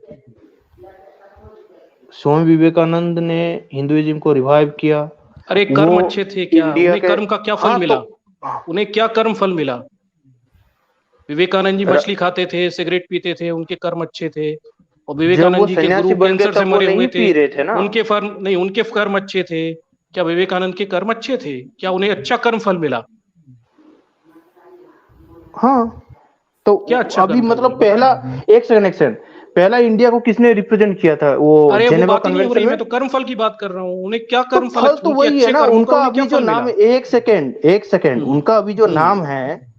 स्वामी विवेकानंद ने हिंदुइज्म को रिवाइव किया। अरे कर्म वो अच्छे थे क्या? इंडिया उन्हें के- कर्म का क्या फल हाँ, मिला? तो उन्हें क्या कर्म फल मिला? विवेकानंद जी मछली खाते थे, सिगरेट पीते थे, उनके कर्म अच्छे थे। और जब वो विवेकानंद जी के सन्यासी गुरु बन गए कैंसर से तब वो मरे हुए नहीं थे, पी रहे थे ना। उनके फर्म नहीं, उनके कर्म अच्छे थे। क्या विवेकानंद के कर्म अच्छे थे? क्या उन्हें अच्छा कर्म फल मिला? हाँ, तो क्या अच्छा अभी कर्म फल मतलब मिला? पहला एक सेकंड पहला इंडिया को किसने रिप्रेजेंट किया था वो अरे वो जेनेवा बात ही नहीं हो कन्वेंशन रही, में? मैं तो कर्म फल की बात कर रहा हूँ। उन्हें क्या तो कर्म फल तो उनके वही है अच्छे ना कर्मों का उनका। उन्हें क्या अभी जो फल नाम मिला? है, एक सेकंड उनका अभी जो नाम है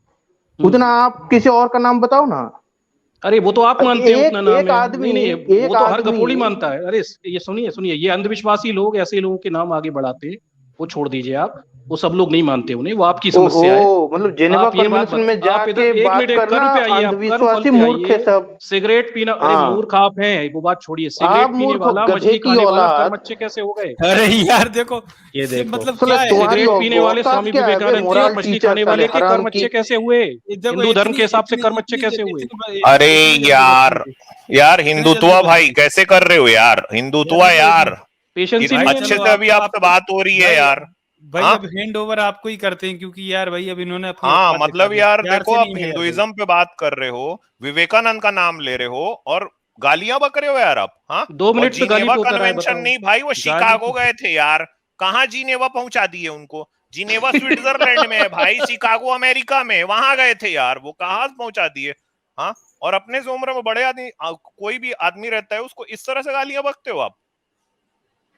उतना आप किसी और का नाम बताओ ना। अरे वो तो आप मानते हैं उतना नाम एक है। आदमी नहीं, एक वो तो हर आदमी गपोड़ी मानता है। अरे ये सुनिए सुनिए, ये अंधविश्वासी लोग ऐसे लोगों के नाम आगे बढ़ाते हैं, वो छोड़ दीजिए आप। वो सब लोग नहीं मानते उन्हें, वो आपकी समस्या है। मतलब जेनेवा आप ये बात कन्वेंशन में आप इधर जाके एक बात मिनट, एक करना कर्म पे आइए, आप कर्म फल अंधविश्वासी पे मूर्ख है आइए। सब। सिगरेट पीना, अरे हाँ, मूर्ख आप हैं, वो बात छोड़िए। आप सिगरेट पीने मूर्ख हो, वाला, गधे मछली की खाने वाला कर्म औलाद। अच्छे कैसे हो गए? अरे यार देखो, ये ये देखो, मतलब साले क्या है? तुम्हारी सिगरेट पीने वाले औकात स्वामी क्या है बे? विवेकानंद थे और मोरल मछली टीचर खाने साले वाले के हराम कर्म की। अच्छे कैसे हुए? देखो हिंदू धर्म के हिसाब से इतनी कर्म अच्छे इतनी कैसे हुए? अरे इतनी यार, जल्दीबाजी यार इतनी हिंदुत्व भाई जल्दीबाजी कैसे कर रहे हो यार? हिंदुत्व यार देखो यार, पेशेंस ही भाई नहीं है अच्छे ना। चलो से अभी आपको आपसे आपको बात हो रही है भाई यार। भाई हाँ अब हैंड ओवर आपको ही करते हैं, क्योंकि यार भाई अब इन्होंने अपनी हाँ, औकात दिखा मतलब दी। यार प्यार देखो, से आप नहीं है यार भाई। हिंदुइज्म पे बात कर रहे हो, विवेकानंद का नाम ले रहे हो और गालियां बक रहे हो यार आप। हाँ, 2 और मिनट से गाली जिनेवा पे उतर रहा है, कन्वेंशन बताओ। नहीं भाई, वो गाली शिकागो गए थे यार। कहाँ जिनेवा पहुंचा दिए उनको? जिनेवा स्विट्जरलैंड में है भाई, शिकागो अमेरिका में, वहां गए थे यार। वो कहाँ पहुंचा दिए? हाँ, और अपने से उम्र में बड़े आदमी, कोई भी आदमी रहता है, उसको इस तरह से गालियां बकते हो आप?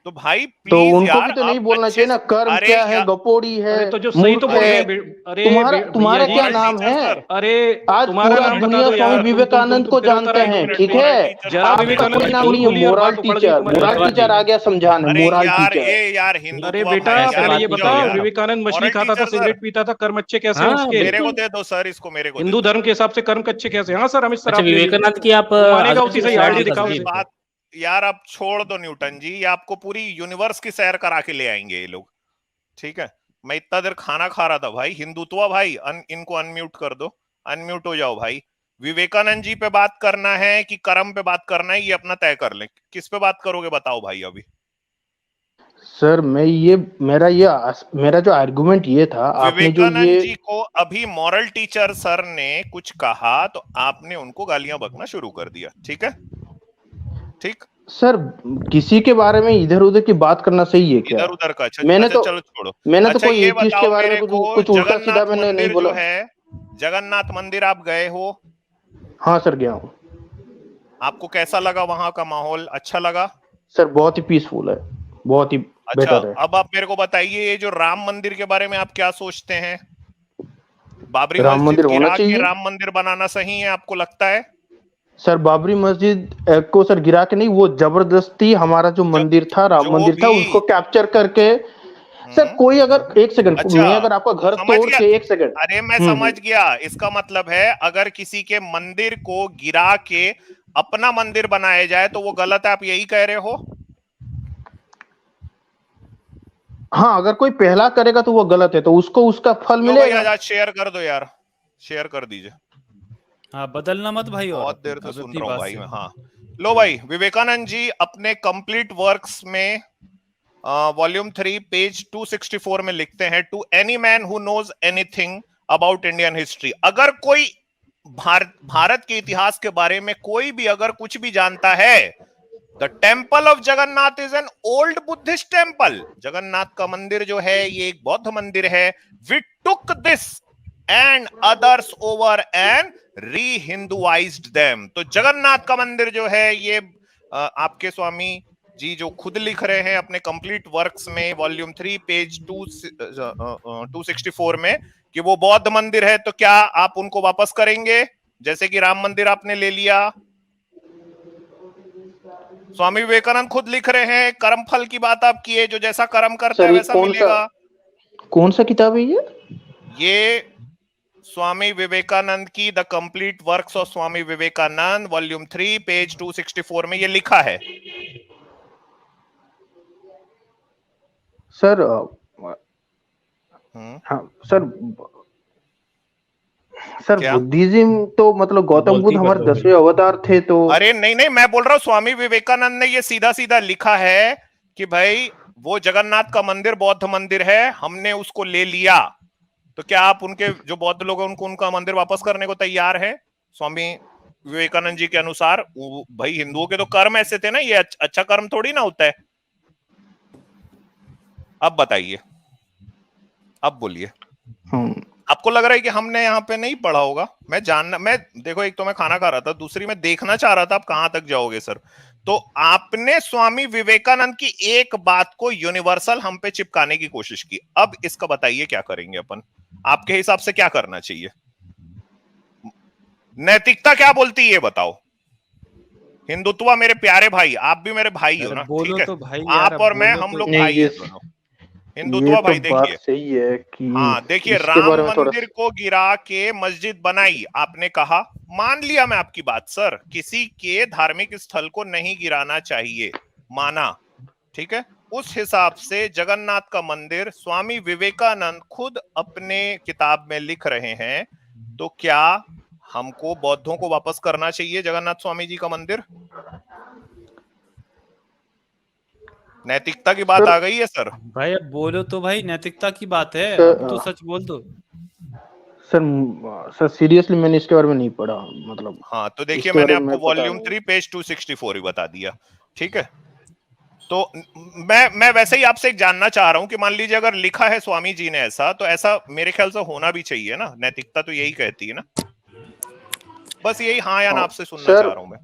तो भाई तो प्लीज उनको यार, भी तो आप नहीं बोलना अच्छे चाहिए ना, कर्म अरे क्या है, यार, गपोड़ी है, अरे तो जो सही तो मूर्ख बोल रहे है। हैं अरे तुम्हारा भैया क्या जी, नाम टीचर है? सर, अरे आज तुम्हारा पूरा नाम बता दुनिया दो स्वामी यार। विवेकानंद को तुम फिर जानते उतर आए 2 हैं, मिनट ठीक पे। मोरल है? टीचर जरा सर, आपका मेरे को कोई विवेकानंद नाम जी नहीं को है। खोलिए और मोरल बात उखड़ गई टीचर, तुम्हारी। मोरल धन्यवाद टीचर जी। आ गया समझाने, अरे मोरल यार, टीचर। ये यार अरे हिंदुत्व बेटा, भाई, ऐसे यार पहले बात ये रुक नहीं जाओ बताओ, करिए यार। आप। विवेकानंद मछली मोरल खाता था, टीचर सर, सिगरेट पीता था, कर्म अच्छे कैसे हैं हाँ उसके? मेरे को बिल्कुल। दे दो सर, इसको मेरे को दे हिंदू दो। धर्म के हिसाब से कर्म अच्छे कैसे? हाँ सर, अमित सर अच्छा, आप ले लीजिए। विवेकानंद की आप वो मानेगा अगर उसी की से, स्लाइड आरडी दिखा दिखाओ ये दीजिए उसे। तो। बात यार आप छोड़ दो न्यूटन जी, ये आपको पूरी यूनिवर्स की सैर करा के ले आएंगे ये लोग। ठीक है, मैं इतना देर खाना खा रहा था भाई। हिंदुत्व भाई, इनको अनम्यूट कर दो, अनम्यूट हो जाओ भाई। विवेकानंद जी पे बात करना है कि कर्म पे बात करना है, ये अपना तय कर लें। किस पे बात करोगे बताओ भाई अभी? सर मेरा जो आर्गुमेंट ये था, आपने जो विवेकानंद ये जी को अभी मॉरल टीचर सर ने कुछ कहा तो आपने उनको गालियां बकना शुरू कर दिया। ठीक है, ठीक। सर, किसी के बारे में इधर उधर की बात करना सही है क्या? इधर उधर का अच्छा मैंने अच्छा, तो चलो छोड़ो। मैंने तो अच्छा कोई ये एथिस्ट के बताओ बारे में मेरे कुछ को, कुछ उल्टा सीधा जगन्नाथ मैंने नहीं मंदिर जो बोला। है, जगन्नाथ मंदिर आप गए हो? हाँ सर, गया हूँ। आपको कैसा लगा? वहां का माहौल अच्छा लगा? सर बहुत ही पीसफुल है, बहुत ही अच्छा, बेटर है। अब आप मेरे को बताइए, ये जो राम मंदिर के बारे में आप क्या सोचते हैं? बाबरी राम मस्जिद मंदिर होना गिरा के चाहिए। राम मंदिर बनाना सही है, आपको लगता है? सर बाबरी मस्जिद को सर गिरा के नहीं, वो जबरदस्ती हमारा जो मंदिर था, राम जो मंदिर था, भी उसको कैप्चर करके। सर कोई अगर एक सेकंड, अच्छा, मैं अगर आपका घर समझ तोड़ गया। के, एक सेकंड। अरे मैं समझ गया, इसका मतलब है अगर किसी के मंदिर को गिरा के अपना मंदिर बनाया जाए तो वो गलत है, आप यही कह रहे हो? हाँ, अगर कोई पहला करेगा तो वो गलत है, तो उसको उसका फल लो भाई, मिलेगा। आज शेयर कर दो यार, शेयर कर दीजिए। हाँ बदलना मत भाई, और बहुत देर से अब सुन अपनी रहा हूँ बात भाई से। मैं। हाँ, लो भाई, विवेकानंद जी अपने कंप्लीट वर्क्स में वॉल्यूम 3 पेज 264 में लिखते हैं, to any man who knows anything about Indian history. अगर कोई भारत के इतिहास के बारे में कोई भी अगर कुछ भी जानता है, the temple of Jagannath is an old Buddhist temple. Jagannath का मंदिर जो है ये एक बौद्ध मंदिर है। We took this and others over and re-Hinduized them। तो जगन्नाथ का मंदिर जो है ये आपके स्वामी जी जो खुद लिख रहे हैं अपने कंप्लीट वर्क्स में वॉल्यूम 3 पेज 264 में कि वो बौद्ध मंदिर है, तो क्या आप उनको वापस करेंगे जैसे कि राम मंदिर आपने ले लिया? स्वामी विवेकानंद खुद लिख रहे हैं, कर्म फल की बात आप किए, जो जैसा कर्म करता है वैसा मिलेगा। कौन सा किताब है ये स्वामी विवेकानंद की the complete works of Swami Vivekananda volume 3 page 264 में ये लिखा है। सर हाँ सर बुद्धिज्म तो मतलब गौतम बुद्ध हमारे 10वें अवतार थे तो। अरे नहीं नहीं, मैं बोल रहा हूँ स्वामी विवेकानंद ने ये सीधा सीधा लिखा है कि भाई वो जगन्नाथ का मंदिर बौद्ध मंदिर है, हमने उसको ले लिया, तो क्या आप उनके जो बौद्ध लोग हैं उनको उनका मंदिर वापस करने को तैयार है? स्वामी विवेकानंद जी के अनुसार भाई हिंदुओं के तो कर्म ऐसे थे ना, ये अच्छा कर्म थोड़ी ना होता है। अब बताइए, अब बोलिए। आपको लग रहा है कि हमने यहाँ पे नहीं पढ़ा होगा? मैं देखो, एक तो मैं खाना खा रहा था, दूसरी मैं देखना चाह रहा था आप कहां तक जाओगे सर। तो आपने स्वामी विवेकानंद की एक बात को यूनिवर्सल हम पे चिपकाने की कोशिश की। अब इसका बताइए क्या करेंगे अपन? आपके हिसाब से क्या करना चाहिए? नैतिकता क्या बोलती है ये बताओ। हिंदुत्व मेरे प्यारे भाई, आप भी मेरे भाई हो ना, ठीक है? तो भाई आप और मैं, हम लोग भाई हैं दोनों। हिंदुत्व भाई देखिए, सही है कि हाँ देखिए, राम मंदिर को गिरा के मस्जिद बनाई आपने कहा, मान लिया मैं आपकी बात सर, किसी के धार्मिक स्थल को नहीं गिराना चाहिए, माना, ठीक है। उस हिसाब से जगन्नाथ का मंदिर स्वामी विवेकानंद खुद अपने किताब में लिख रहे हैं, तो क्या हमको बौद्धों को वापस करना चाहिए जगन्नाथ स्वामी जी का मंदिर? नैतिकता की बात आ गई है सर। भाई अब बोलो तो भाई, नैतिकता की बात है, अब तो सच बोल दो सर सीरियसली मैंने इसके बारे में नहीं पढ़ा, मतलब। हाँ तो देखिए, मैंने आपको वॉल्यूम 3 पेज 264 ही बता दिया, ठीक है। तो मैं वैसे ही आपसे जानना चाह रहा हूं कि मान लीजिए अगर लिखा है स्वामी जी ने ऐसा, तो ऐसा मेरे ख्याल से होना भी चाहिए ना, नैतिकता तो यही कहती है ना। बस यही हाँ या ना आपसे सुनना चाह रहा हूं मैं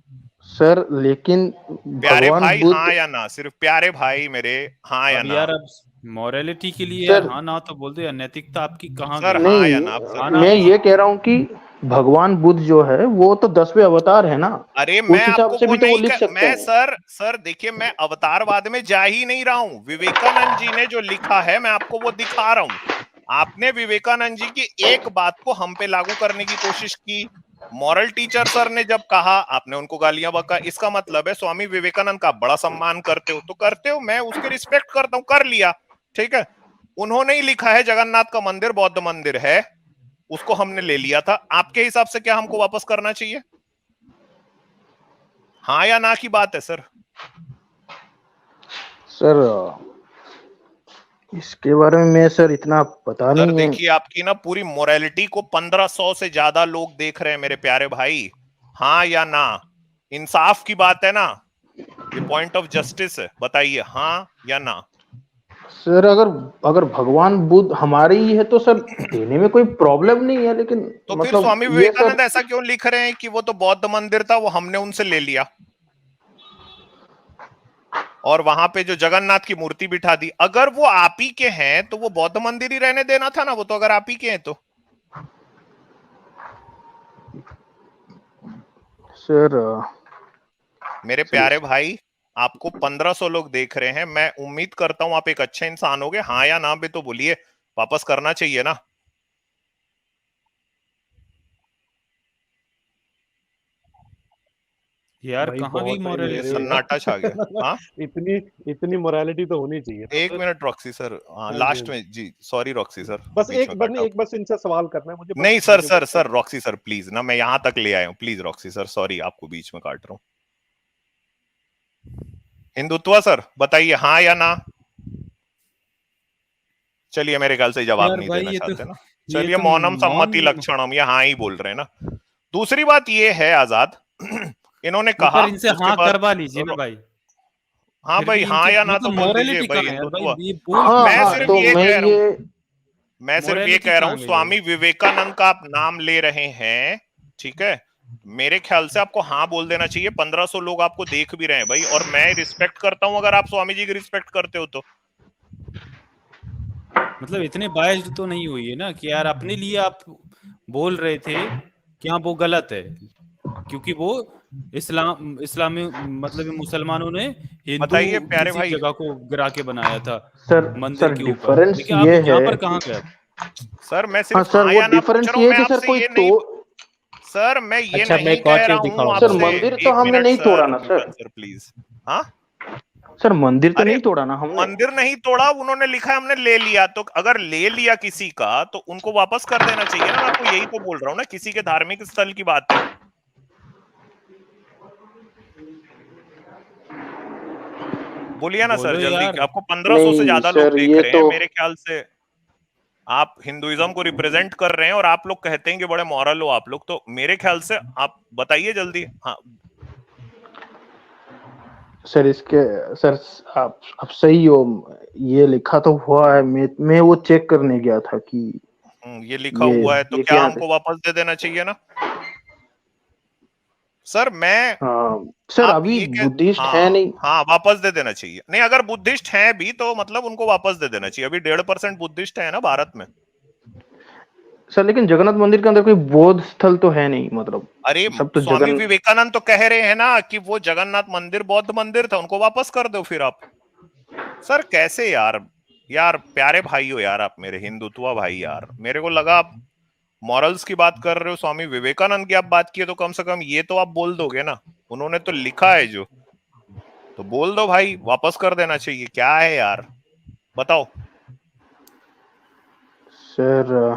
सर। लेकिन प्यारे भाई, हाँ या ना, सिर्फ प्यारे भाई मेरे, हाँ या ना। यार अब मॉरलिटी के लिए हाँ ना तो बोल दो यार, नैतिकता आपकी कहाँ सर? गई? हाँ या ना मैं ये कह रहा हूँ कि भगवान बुद्ध जो है वो तो 10वें अवतार है ना। अरे उस मैं हिसाब आपको से वो भी तो वो नहीं लिख सकते हैं। सर देखिए, मैं अवतारवाद में जा ही नहीं रहा हूँ। विवेकानंद जी ने जो लिखा है मैं आपको वो दिखा रहा हूँ। आपने विवेकानंद जी की एक बात को हम पे लागू करने की कोशिश की। मॉरल टीचर सर ने जब कहा, आपने उनको गालियां बका। इसका मतलब है स्वामी विवेकानंद का बड़ा सम्मान करते हो, तो करते हो, मैं उसकी रिस्पेक्ट करता हूं, कर लिया, ठीक है। उन्होंने ही लिखा है जगन्नाथ का मंदिर बौद्ध मंदिर है, उसको हमने ले लिया था। आपके हिसाब से क्या हमको वापस करना चाहिए? हाँ या ना की बात है सर। सर इसके बारे में मैं सर इतना पता नहीं है। देखिए, आपकी ना पूरी मोरालिटी को 1500 से ज्यादा लोग देख रहे हैं मेरे प्यारे भाई। हाँ या ना, इंसाफ की बात है ना, ये पॉइंट ऑफ जस्टिस है। बताइए हाँ या ना। सर अगर भगवान बुद्ध हमारे ही है तो सर देने में कोई प्रॉब्लम नहीं है, लेकिन तो फिर स्वामी विवेकानंद ऐसा क्यों लिख रहे हैं कि वो तो बौद्ध मंदिर था, वो हमने उनसे ले लिया और वहां पे जो जगन्नाथ की मूर्ति बिठा दी? अगर वो आप ही के हैं तो वो बौद्ध मंदिर ही रहने देना था ना, वो तो अगर आप ही के हैं तो। सर मेरे प्यारे भाई, आपको 1500 लोग देख रहे हैं, मैं उम्मीद करता हूं आप एक अच्छे इंसान होगे। हाँ या ना भी तो बोलिए, वापस करना चाहिए ना। यार कहाँ गई मोरालिटी? सन्नाटा छा गया। हाँ इतनी मोरालिटी तो होनी चाहिए। एक मिनट रॉक्सी सर, हाँ लास्ट में जी, सॉरी रॉक्सी सर, बस एक बस इनसे सवाल करना है मुझे। नहीं सर रॉक्सी सर प्लीज ना, मैं यहां तक ले आया हूं, प्लीज रॉक्सी सर, सॉरी आपको बीच में काट रहा हूं। हिंदुत्व सर बताइए हाँ या ना। चलिए, मेरे ख्याल से जवाब नहीं देना चाहते ना। चलिए, मौनम सम्मति लक्षणम, ये हाँ ही बोल रहे हैं ना। दूसरी बात ये है आजाद, इन्होंने कहा इनसे हाँ करवा लीजिए ना भाई। हाँ भाई, हाँ या ना तो बोल दीजिए भाई। मैं सिर्फ ये कह रहा हूं, मैं सिर्फ ये Morality कह रहा हूँ, कहाँ गई स्वामी विवेकानंद का आप नाम ले रहे हैं, ठीक है, मेरे ख्याल से आपको हाँ बोल देना चाहिए। 1500 लोग आपको देख भी रहे हैं भाई, और मैं रिस्पेक्ट करता हूं अगर आप स्वामी जी की रिस्पेक्ट करते हो तो। मतलब इतने बायस्ड तो नहीं हुई है ना कि यार अपने लिए आप बोल रहे थे कि हाँ वो गलत है, क्योंकि वो इस्लामी मतलब मुसलमानों ने हिंदू बताइए प्यारे किसी भाई। जगह को गिरा के बनाया था सर मंदिर के ऊपर, डिफरेंस लेकिन आप ये यहाँ है पर कहाँ गए? सर मैं हाँ सिर्फ सर, हाँ वो या ना पूछ डिफरेंस रहा हूँ, ये है मैं कि सर आपसे कोई ये तो नहीं, सर मैं ये अच्छा, मैं नहीं एक और कह चीज रहा हूँ दिखाऊंगा सर आपसे। मंदिर तो एक हमने मिनट नहीं तोड़ा सर, ना सर। Sir please. हाँ सर मंदिर तो अरे नहीं तोड़ा ना हमने। मंदिर नहीं तोड़ा, उन्होंने लिखा है हमने ले लिया, तो अगर ले लिया किसी का तो उनको वापस कर देना चाहिए ना। मैं आपको यही तो बोल रहा हूँ ना, किसी के धार्मिक स्थल की बात है। बोलिए ना सर बोलो जल्दी, यार। आपको 1500 से नहीं ज्यादा लोग सर, देख ये रहे तो हैं मेरे ख्याल से। आप हिंदुइज्म को रिप्रेजेंट कर रहे हैं और आप लोग कहते हैं कि बड़े मॉरल हो आप लोग, तो मेरे ख्याल से आप बताइए जल्दी। हाँ सर इसके सर आप सही हो, ये लिखा तो हुआ है, मैं वो चेक करने गया था कि ये लिखा ये हुआ है, तो ये क्या क्या हमको वापस दे देना चाहिए ना सर? मैं सर आप अभी ये कह, बुद्धिस्ट है हाँ नहीं। हाँ वापस दे देना चाहिए। नहीं अगर बुद्धिस्ट हैं भी तो मतलब उनको वापस दे देना चाहिए। अभी 1.5% बुद्धिस्ट है ना भारत में। सर लेकिन जगन्नाथ मंदिर के अंदर कोई बौद्ध स्थल तो है नहीं, मतलब अरे सब तो स्वामी विवेकानंद तो कह रहे हैं ना कि वो जगन्नाथ मंदिर बौद्ध मंदिर था, उनको वापस कर दो फिर आप। सर कैसे यार, यार प्यारे भाई हो यार आप मेरे, हिंदुत्व भाई यार, मेरे को लगा आप मॉरल्स की बात कर रहे हो, स्वामी विवेकानंद की आप बात किए, तो कम से कम ये तो आप बोल दोगे ना, उन्होंने तो लिखा है जो, तो बोल दो भाई वापस कर देना चाहिए। क्या है यार बताओ। सर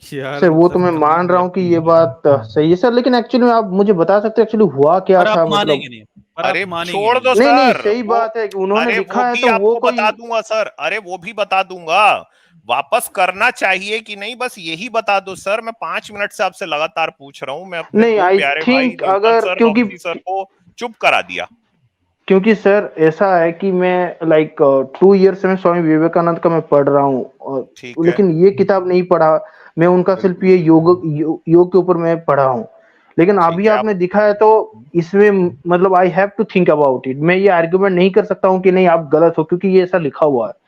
यार सर वो तो मतलब मैं कहाँ मान रहा गए? हूँ कि ये बात सही है सर, लेकिन एक्चुअली में आप मुझे बता सकते हैं एक्चुअली हुआ क्या पर आप था, मतलब। मानेंगे नहीं, पर आप अरे मानेंगे छोड़ नहीं। दो नहीं नहीं, सर सही वो, बात है कि उन्होंने अरे वो लिखा है भी तो वो आपको कोई। बता दूंगा सर, अरे वो भी बता दूंगा। वापस करना चाहिए कि नहीं बस यही बता दो सर। मैं 5 मिनट से आपसे लगातार पूछ रहा हूं। मैं अपने नहीं, दो आई प्यारे भाई थिंक न्यूटन अगर सर, क्योंकि रॉक्सी सर को चुप करा दिया। क्योंकि सर ऐसा है कि मैं लाइक 2 ईयर से मैं स्वामी विवेकानंद का मैं पढ़ रहा हूँ, और ठीक है, लेकिन ये किताब नहीं पढ़ा मैं उनका, सिर्फ बिल्कुल ये योग के ऊपर मैं पढ़ा हूँ। लेकिन अभी ठीक है। आप आपने दिखाया तो इसमें मतलब I have to think about it. मैं ये आर्ग्यूमेंट नहीं कर सकता हूँ कि नहीं आप गलत हो, क्योंकि ये ऐसा लिखा हुआ है।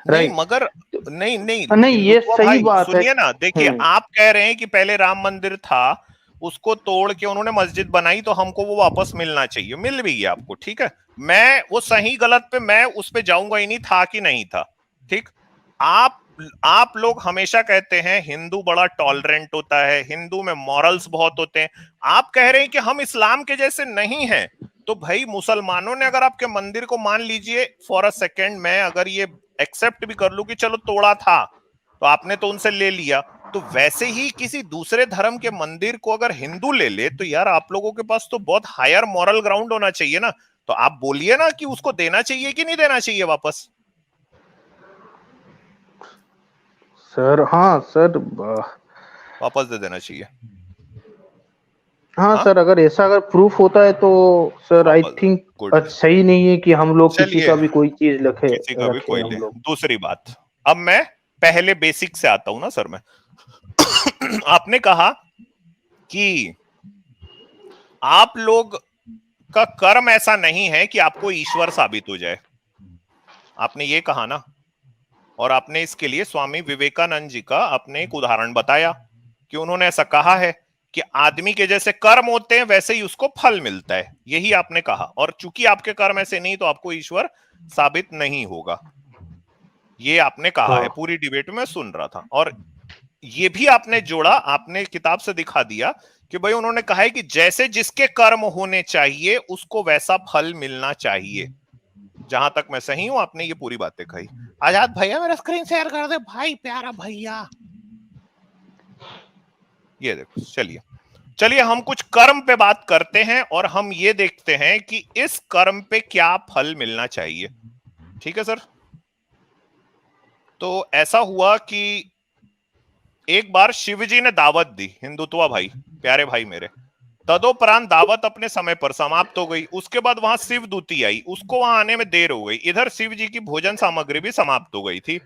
नहीं राइट। मगर नहीं नहीं नहीं ये हिंदुत्व सही भाई बात है। सुनिए ना, देखिए आप कह रहे हैं कि पहले राम मंदिर था, उसको तोड़ के उन्होंने मस्जिद बनाई, तो हमको वो वापस मिलना चाहिए। मिल भी गया आपको, ठीक है। मैं वो सही गलत पे मैं उस पे जाऊंगा ही नहीं, था कि नहीं था, ठीक। आप आप लोग हमेशा कहते हैं हिंदू बड़ा टॉलरेंट होता है, हिंदू में मॉरल्स बहुत होते हैं। आप कह रहे हैं कि हम इस्लाम के जैसे नहीं हैं। तो भाई मुसलमानों ने अगर आपके मंदिर को, मान लीजिए फॉर अ सेकेंड मैं अगर ये एक्सेप्ट भी कर लूं कि चलो तोड़ा था, तो आपने तो उनसे ले लिया, तो वैसे ही किसी दूसरे धर्म के मंदिर को अगर हिंदू ले ले, तो यार आप लोगों के पास तो बहुत हायर मॉरल ग्राउंड होना चाहिए ना। तो आप बोलिए ना कि उसको देना चाहिए कि नहीं देना चाहिए वापस। सर हाँ सर, वापस दे देना चाहिए। हाँ हाँ सर, अगर प्रूफ होता है तो सर आई वापस, थिंक गुड। सही नहीं है कि हम लोग किसी चलिए का भी कोई चीज रखे किसी का भी रखे कोई हम ले। लोग। दूसरी बात, अब मैं पहले बेसिक से आता हूं ना सर। मैं आपने कहा कि आप लोग का कर्म ऐसा नहीं है कि आपको ईश्वर साबित हो जाए, आपने ये कहा ना। और आपने इसके लिए स्वामी विवेकानंद जी का आपने एक उदाहरण बताया कि उन्होंने ऐसा कहा है कि आदमी के जैसे कर्म होते हैं वैसे ही उसको फल मिलता है, यही आपने कहा। और चूंकि आपके कर्म ऐसे नहीं, तो आपको ईश्वर साबित नहीं होगा, ये आपने कहा है। हाँ पूरी डिबेट में सुन रहा था, और ये भी आपने जोड़ा, आपने किताब से दिखा दिया कि भाई उन्होंने कहा है कि जैसे जिसके कर्म होने चाहिए उसको वैसा फल मिलना चाहिए। जहां तक मैं सही हूं, आपने ये पूरी बातें कही। आजाद भैया मेरा स्क्रीन शेयर कर दे भाई, प्यारा भैया। ये देखो, चलिए चलिए हम कुछ कर्म पे बात करते हैं और हम ये देखते हैं कि इस कर्म पे क्या फल मिलना चाहिए। ठीक है सर। तो ऐसा हुआ कि एक बार शिवजी ने दावत दी, हिंदुत्व भाई, प्यारे भाई मेरे। तदोपरांत दावत अपने समय पर समाप्त हो गई। उसके बाद वहां शिव दूती आई, उसको वहां आने में देर हो गई। इधर शिव जी की भोजन सामग्री भी समाप्त हो गई थी।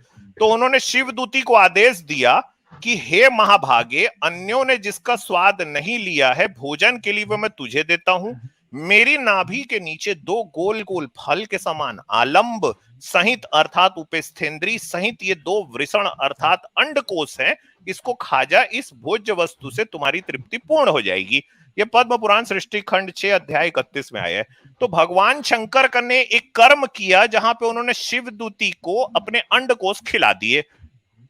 तो उन्होंने शिवदूती को आदेश दिया कि हे महाभागे, अन्यों ने जिसका स्वाद नहीं लिया है भोजन के लिए वो मैं तुझे देता हूं। मेरी नाभि के नीचे 2 गोल गोल फल के समान आलंब सहित अर्थात उपेस्थेंद्री सहित ये 2 वृषण अर्थात अंडकोश हैं, इसको खा जा, इस भोज्य वस्तु से तुम्हारी तृप्ति पूर्ण हो जाएगी। ये पद्म पुराण सृष्टि खंड 6 अध्याय 31 में आया है। तो भगवान शंकर ने एक कर्म किया जहां पे उन्होंने शिवदूती को अपने अंडकोश खिला दिए।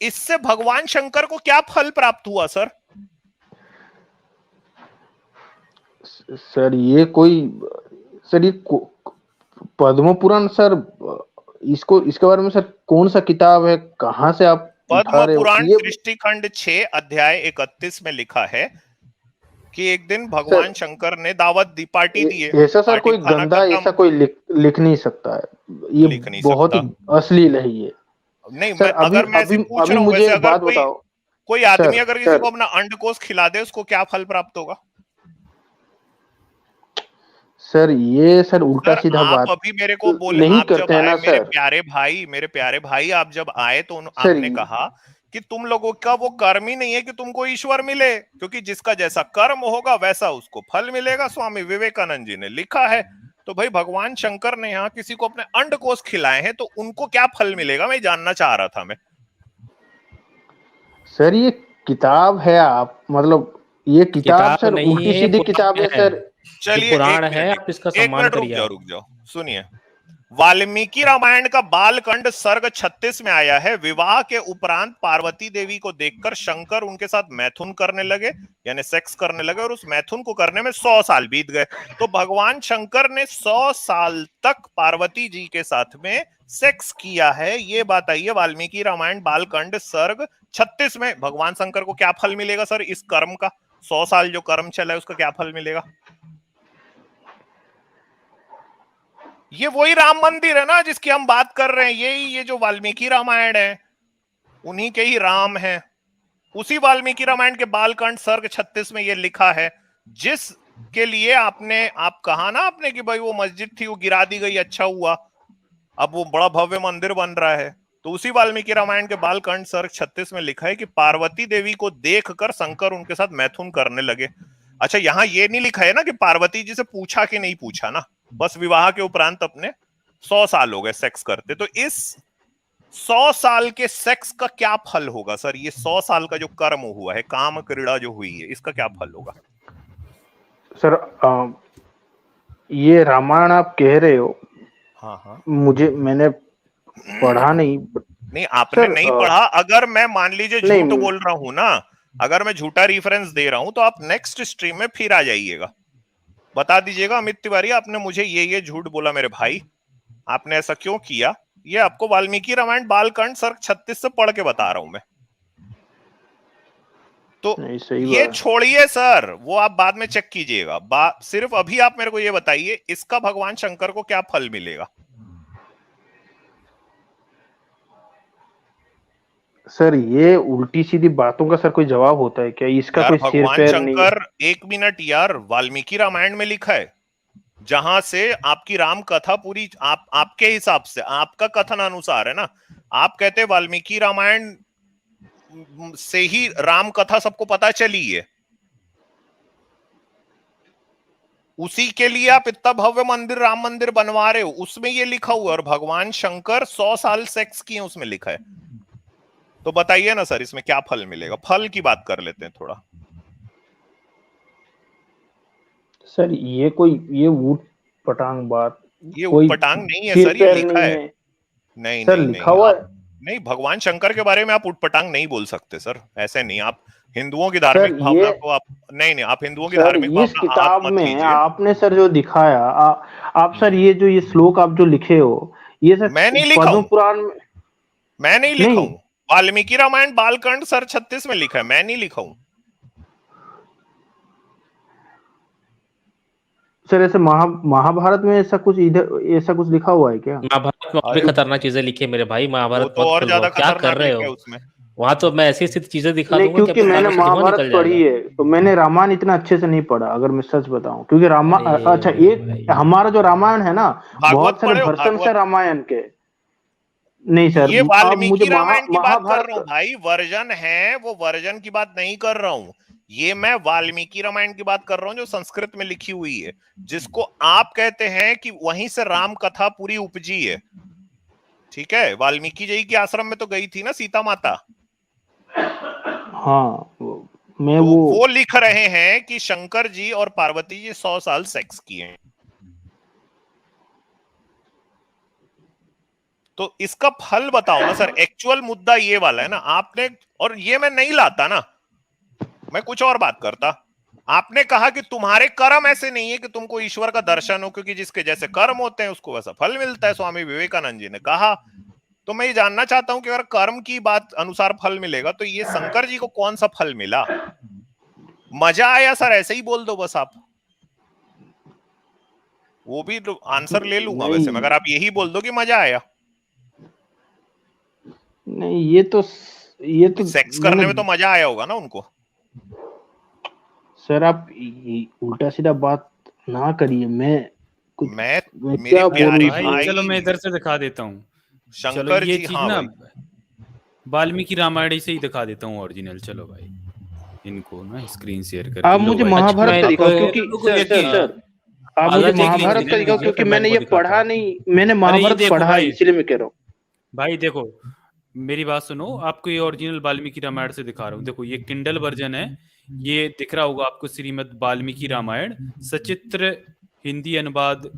इससे भगवान शंकर को क्या फल प्राप्त हुआ सर? सर ये पद्म पुराण सर, इसके बारे में सर कौन सा किताब है, कहाँ से आप पद्म पुराण सृष्टि खंड 6 अध्याय 31 में लिखा है कि एक दिन भगवान शंकर ने दावत दी, पार्टी दी है। ऐसा सर कोई गंदा ऐसा कोई लिख नहीं सकता है, ये बहुत ही अश्लील है ये। नहीं सर, अगर मैं ऐसे पूछ रहा हूं, मुझे एक बात बताओ, कोई आदमी अगर किसी को अपना अंडकोश खिला दे उसको क्या फल प्राप्त होगा? सर ये सर उल्टा सीधा बात अभी मेरे को बोले नहीं करते हैं ना सर। मेरे प्यारे भाई आप जब आए तो आपने कहा कि तुम लोगों का वो कर्म ही नहीं है कि तुमको ईश्वर मिले, क्योंकि जिसका जैसा कर्म होगा वैसा उसको फल मिलेगा। स्वामी विवेकानंद जी ने लिखा है। तो भाई भगवान शंकर ने यहाँ किसी को अपने अंडकोश खिलाए हैं तो उनको क्या फल मिलेगा, मैं जानना चाह रहा था मैं। सर ये किताब है, आप मतलब ये किताब सर उल्टी सीधी किताब है सर। चलिए पुराण है, आप इसका सम्मान करिए। रुक जाओ, सुनिए। वाल्मीकि रामायण का बालकांड सर्ग 36 में आया है, विवाह के उपरांत पार्वती देवी को देखकर शंकर उनके साथ मैथुन करने लगे, यानी सेक्स करने लगे, और उस मैथुन को करने में 100 साल बीत गए। तो भगवान शंकर ने 100 साल तक पार्वती जी के साथ में सेक्स किया है। ये बात आई है वाल्मीकि रामायण बालकांड सर्ग 36 में। भगवान शंकर को क्या फल मिलेगा सर इस कर्म का? 100 साल जो कर्म चला है उसका क्या फल मिलेगा? ये वही राम मंदिर है ना जिसकी हम बात कर रहे हैं, ये जो वाल्मीकि रामायण है उन्हीं के ही राम हैं। उसी वाल्मीकि रामायण के बालकांड सर्ग 36 में ये लिखा है, जिसके लिए आप कहा ना आपने कि भाई वो मस्जिद थी वो गिरा दी गई, अच्छा हुआ अब वो बड़ा भव्य मंदिर बन रहा है। तो उसी वाल्मीकि रामायण के बालकांड सर्ग 36 में लिखा है कि पार्वती देवी को देखकर शंकर उनके साथ मैथुन करने लगे। अच्छा, यहाँ ये नहीं लिखा है ना कि पार्वती जी से पूछा कि नहीं पूछा ना, बस विवाह के उपरांत अपने 100 साल हो गए सेक्स करते। तो इस 100 साल के सेक्स का क्या फल होगा सर? ये 100 साल का जो कर्म हुआ है, काम क्रीड़ा जो हुई है, इसका क्या फल होगा सर? ये रामायण आप कह रहे हो, हाँ मैंने पढ़ा नहीं आपने नहीं पढ़ा। अगर मैं मान लीजिए झूठ बोल रहा हूं ना, अगर मैं झूठा रेफरेंस दे रहा हूं तो आप नेक्स्ट स्ट्रीम में फिर आ जाइएगा, बता दीजिएगा अमित तिवारी आपने मुझे ये झूठ बोला मेरे भाई, आपने ऐसा क्यों किया। ये आपको वाल्मीकि रामायण बालकांड सर्ग 36 से पढ़ के बता रहा हूं मैं। तो ये छोड़िए सर, वो आप बाद में चेक कीजिएगा। सिर्फ अभी आप मेरे को ये बताइए इसका भगवान शंकर को क्या फल मिलेगा? सर ये उल्टी सीधी बातों का सर कोई जवाब होता है क्या? इसका कोई सिर पैर नहीं। शंकर, एक मिनट यार, वाल्मीकि रामायण में लिखा है, जहां से आपकी राम कथा पूरी आपके हिसाब से, आपका कथन अनुसार है ना, आप कहते वाल्मीकि रामायण से ही राम कथा सबको पता चली है, उसी के लिए आप इतना भव्य मंदिर राम मंदिर बनवा रहे हो, उसमें ये लिखा हुआ है। और भगवान शंकर 100 साल सेक्स किए उसमें लिखा है। तो बताइए ना सर इसमें क्या फल मिलेगा? फल की बात कर लेते हैं थोड़ा। सर ये ऊट पटांग बात, ये ऊट पटांग नहीं है सर, ये लिखा है। नहीं सर, लिखा हुआ नहीं, भगवान शंकर के बारे में आप उटपटांग नहीं बोल सकते सर, ऐसे नहीं। आप हिंदुओं की धार्मिक भावना को आप नहीं, आप हिंदुओं की धार्मिक भावना इस किताब में आपने सर जो दिखाया, आप सर ये श्लोक आप जो लिखे हो, ये सर मैं नहीं लिखा हूं, पुराण में मैं नहीं लिखा हूं, वाल्मीकि रामायण बालकांड सर 36 में लिखा है, मैं नहीं लिखा हूं सर। ऐसे महाभारत में ऐसा कुछ लिखा हुआ है क्या? महाभारत में काफी खतरनाक चीजें लिखी है मेरे भाई, महाभारत तो और ज्यादा क्या कर रहे हो उसमें? वहां तो मैं ऐसी चीजें दिखा दूंगा क्योंकि मैंने महाभारत पढ़ी है, तो मैंने रामायण इतना अच्छे से नहीं पढ़ा, अगर मैं सच बताऊं, क्योंकि अच्छा एक हमारा जो रामायण है ना, बहुत सारे वर्जन है रामायण के। नहीं सर, ये आप वाल्मीकि मुझे रामायण की बात कर रहा हूँ महाभारत भाई, वर्जन है वो, वर्जन की बात नहीं कर रहा हूँ। ये मैं वाल्मीकि रामायण की बात कर रहा हूँ जो संस्कृत में लिखी हुई है, जिसको आप कहते हैं कि वहीं से राम कथा पूरी उपजी है। ठीक है, वाल्मीकि जी के आश्रम में तो गई थी ना सीता माता। हाँ, मैं तो वो वो लिख रहे हैं कि शंकर जी और पार्वती जी 100 साल सेक्स किए हैं। तो इसका फल बताओ ना सर, एक्चुअल मुद्दा ये वाला है ना आपने, और ये मैं नहीं लाता ना, मैं कुछ और बात करता। आपने कहा कि तुम्हारे कर्म ऐसे नहीं है कि तुमको ईश्वर का दर्शन हो, क्योंकि जिसके जैसे कर्म होते हैं उसको वैसा फल मिलता है, स्वामी विवेकानंद जी ने कहा। तो मैं ये जानना चाहता हूं कि अगर कर्म की बात अनुसार फल मिलेगा तो ये शंकर जी को कौन सा फल मिला? मजा आया सर, ऐसे ही बोल दो बस आप, वो भी तो आंसर ले लूंगा वैसे, मगर आप यही बोल दो कि मजा आया। नहीं, ये तो सेक्स करने में तो मजा आया होगा ना उनको। सर आप उल्टा सीधा बात ना करिए। मैं मेरे क्या प्यारे बोलूं? भाई, चलो मैं इधर से दिखा देता हूँ। चलो शंकर ये जी, चीज हाँ ना भाई, वाल्मीकि रामायण से ही दिखा देता हूँ ओरिजिनल। चलो भाई इनको ना स्क्रीन शेयर कर आप लो मुझे भाई। महाभारत का दिखाओ, क्योंकि देखिए, सर आप आजाद मुझे जी की महाभारत का स्क्रीन दिखाओ, दीजिए, क्योंकि फिर मैं मैंने इनको ये दिखाता पढ़ा हूँ। नहीं, मैंने अरे ये महाभारत देखो पढ़ा है, भाई, इसलिए मैं कह रहा हूँ। भाई देखो मेरी बात सुनो, आपको ये ओरिजिनल वाल्मीकि रामायण से दिखा रहा हूँ। देखो ये किंडल वर्जन है, ये दिख रहा होगा आपको, श्रीमद् वाल्मीकि रामायण सचित्र हिंदी अनुवाद,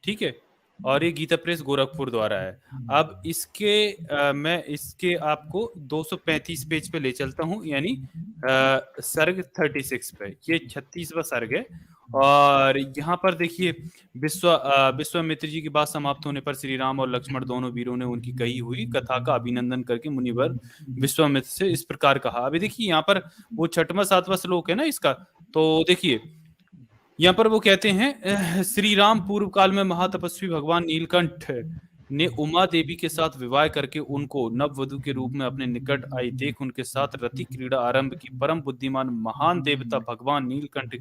ठीक है। और ये गीता प्रेस गोरखपुर द्वारा है। अब इसके मैं इसके आपको 235 पेज पे ले चलता हूँ, यानी सर्ग 36 पे, ये 36वां सर्ग है। और यहाँ पर देखिए, विश्वामित्र जी की बात समाप्त होने पर श्री राम और लक्ष्मण दोनों वीरों ने उनकी कही हुई कथा का अभिनंदन करके मुनिवर विश्वामित्र से इस प्रकार कहा। अभी देखिए यहाँ पर वो 6वां 7वां श्लोक है ना इसका, तो देखिए यहाँ पर वो कहते हैं, श्री राम पूर्व काल में महातपस्वी भगवान नीलकंठ ने उमा देवी के साथ विवाह करके उनको नववधु के रूप में अपने निकट आई देख उनके साथ रति क्रीड़ा आरंभ की। परम बुद्धिमान महान देवता भगवान नीलकंठ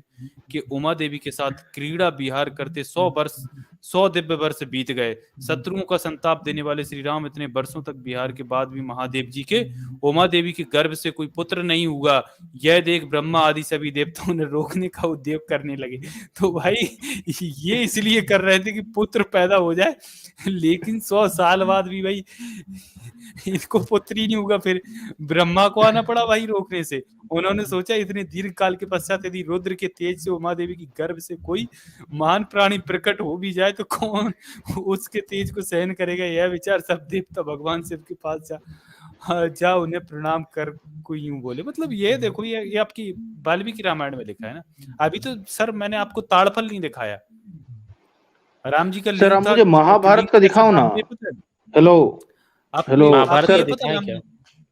के उमा देवी के साथ क्रीड़ा विहार करते 100 दिव्य वर्ष बीत गए। शत्रुओं का संताप देने वाले श्री राम इतने वर्षों तक विहार के बाद भी महादेव जी के उमा देवी के गर्भ से कोई पुत्र नहीं हुआ। यह देख ब्रह्मा आदि सभी देवताओं ने रोकने का उद्योग करने लगे। तो भाई ये इसलिए कर रहे थे कि पुत्र पैदा हो जाए, लेकिन 100 साल बाद भी भाई इनको पुत्र ही नहीं होगा। फिर ब्रह्मा को आना पड़ा भाई रोकने से। उन्होंने सोचा इतने दीर्घ काल के पश्चात यदि रुद्र के तेज से उमा देवी की गर्भ से कोई महान प्राणी प्रकट हो भी जाए तो कौन उसके तेज को सहन करेगा। यह विचार सब देवता भगवान शिव के पास जा उन्हें प्रणाम कर कोई यूं बोले। मतलब ये देखो, ये आपकी वाल्मीकि रामायण में लिखा है ना। अभी तो सर मैंने आपको ताड़फल नहीं दिखाया, राम जी का सर आप मुझे महाभारत का दिखाओ ना। हेलो हेलो महाभारत सर, दिखाएं क्या?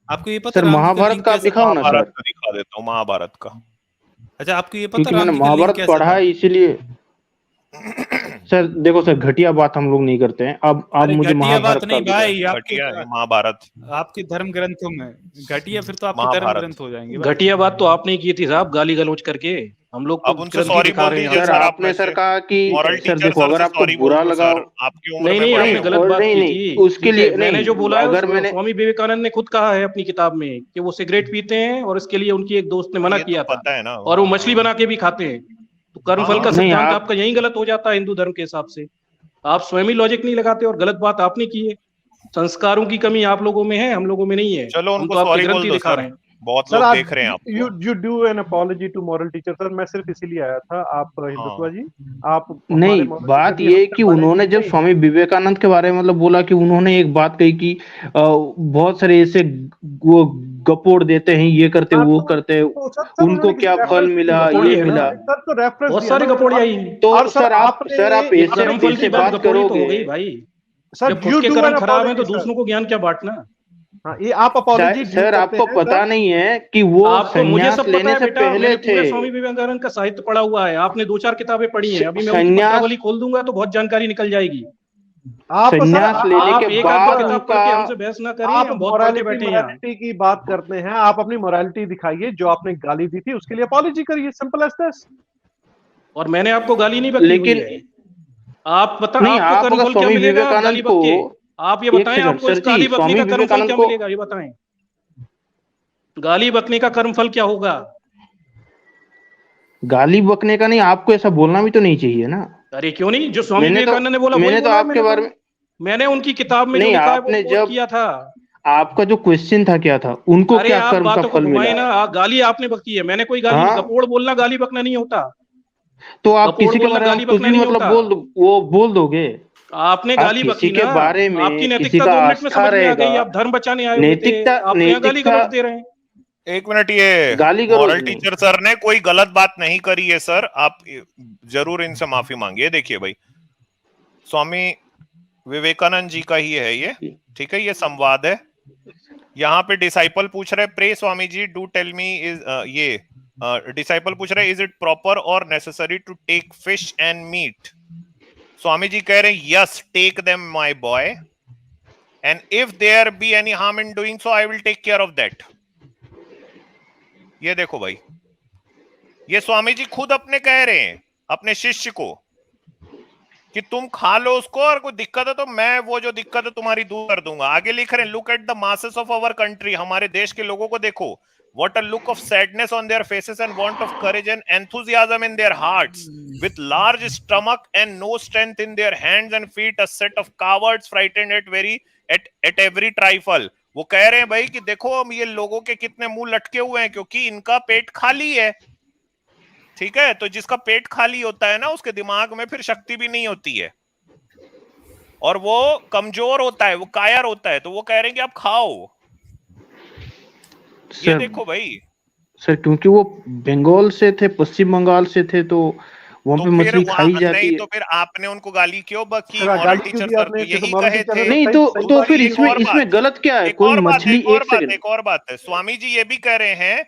आपको ये पता सर महाभारत का आप दिखाओ ना सर। महाभारत का दिखा देता हूँ, महाभारत का। अच्छा आपको ये पता क्योंकि मैंने महाभारत पढ़ा है, इसीलिए सर देखो सर, घटिया बात हम लोग नहीं करते हैं। अब आप मुझे महाभारत नहीं भाई, घटिया है महाभारत, आपके धर्म ग्रंथों में घटिया, फिर तो आपके धर्म ग्रंथ हो जाएंगे। घटिया बात तो आपने की थी साहब, गाली गलौज करके। हम लोग अब उनसे सॉरी बोल दीजिए सर। आपने सर कहा कि सर देखो, अगर आपको बुरा लगा, नहीं आपने गलत बात की थी उसके लिए मैंने जो बोला है, अगर मैंने स्वामी विवेकानंद ने खुद कहा है अपनी किताब में कि वो सिगरेट पीते हैं और इसके लिए उनकी एक दोस्त ने मना किया था, पता है ना, और वो मछली बना के भी खाते हैं। तो कर्मफल का सिद्धांत आपका यही गलत हो जाता है हिंदू धर्म के हिसाब से। आप स्वयं ही लॉजिक नहीं लगाते और गलत बात आपने की है। संस्कारों की कमी आप लोगों में है, हम लोगों में नहीं है। चलो हम तो आपके ग्रंथ ही दिखा रहे हैं। बहुत लोग देख रहे हैं आप। You do an apology to moral teacher sir. मैं सिर्फ इसीलिए आया था। आप हिंदुत्व जी, आप नहीं, बात ये कि उन्होंने जब स्वामी विवेकानंद के बारे में मतलब बोला कि उन्होंने एक बात कही कि बहुत सारे ऐसे वो गपोड़ देते हैं, ये करते वो करते, उनको क्या फल मिला, ये मिला। सर तो रेफरेंस बहुत सारे गपोड़िया ही। तो सर आप ऐसे बात करोगे भाई। सर जब खुद के कर्म खराब है तो दूसरों को ज्ञान क्या बांटना। हाँ, ये आप अपॉलजी सर आपको पता नहीं है कि वो संन्यास लेने से पहले थे। स्वामी विवेकानंद का साहित्य पढ़ा हुआ है, आपने 2-4 किताबें पढ़ी हैं। अभी मैं उनकी पत्रावली खोल दूंगा तो बहुत जानकारी निकल जाएगी। आप संन्यास लेने के बाद किताब पढ़ के हमसे बहस ना करें। आप हम बहुत पढ़ के बैठे हैं। मोरालिटी की बात करते हैं, आप अपनी मोरालिटी दिखाइए। जो आपने गाली दी थी उसके लिए अपॉलजी करिए, सिंपल एज दिस। और मैंने आपको गाली नहीं बकली, लेकिन आप बता नहीं, आप स्वामी विवेकानंद को आप ये बताएं, आपको इस गाली बकने का कर्मफल क्या मिलेगा, ये बताएं। गाली बकने का कर्मफल क्या होगा? गाली बकने का नहीं, आपको ऐसा बोलना भी तो नहीं चाहिए ना। अरे क्यों नहीं, जो स्वामी विवेकानंद ने बोला मैंने तो आपके बारे में, मैंने उनकी किताब में जो लिखा है वो कोट किया था। आपका जो क्वेश्चन था क्या था, उनको क्या कर्म का फल मिला? ना गाली आपने बकी है, मैंने कोई गाली नहीं। कपोड़ बोलना गाली बकना नहीं होता। तो आप किसी के बारे में कुछ भी मतलब बोल दोगे? आपने गाली बकी के बारे में आपकी नैतिकता 2 मिनट में समझ में आ गई। आप धर्म बचाने आए हुए थे, आप यहाँ गाली गलौज दे रहे हैं। एक मिनट, ये मॉरल टीचर सर ने कोई गलत बात नहीं करी है सर, आप जरूर इनसे माफी मांगिए। देखिए भाई, स्वामी विवेकानंद जी का ही है ये, ठीक है, ये संवाद है। यहाँ पे डिसाइपल पूछ रहे, pray Swami ji do tell me, is ये डिसाइपल पूछ रहे, इज इट प्रॉपर और necessary to take fish and meat? Swami ji कह रहे हैं, yes, take them my boy, and if there be any harm in doing so I will take care of that. ये देखो भाई, ये स्वामी जी खुद अपने कह रहे हैं अपने शिष्य को कि तुम खा लो उसको, और कोई दिक्कत है तो मैं वो जो दिक्कत है तुम्हारी दूर कर दूंगा। आगे लिख रहे हैं, look at the masses of our country, हमारे देश के लोगों को देखो, what a look of sadness on their faces and want of courage and enthusiasm in their hearts, with large stomach and no strength in their hands and feet, a set of cowards frightened at every trifle। वो कह रहे हैं भाई कि देखो हम ये लोगों के कितने मुंह लटके हुए हैं, क्योंकि इनका पेट खाली है, ठीक है। तो जिसका पेट खाली होता है ना, उसके दिमाग में फिर शक्ति भी नहीं होती है, और वो कमजोर होता है, वो कायर होता है। तो वो कह रहे हैं कि आप खाओ। ये देखो भाई सर, क्योंकि वो बंगाल से थे, पश्चिम बंगाल से थे, तो वहां पे मछली खाई जाती है। तो फिर आपने उनको गाली क्यों बकी? मॉरल टीचर सर तो यही कहे थे। नहीं तो फिर इसमें गलत क्या है? कोई मछली एक और बात है, स्वामी जी ये भी कह रहे हैं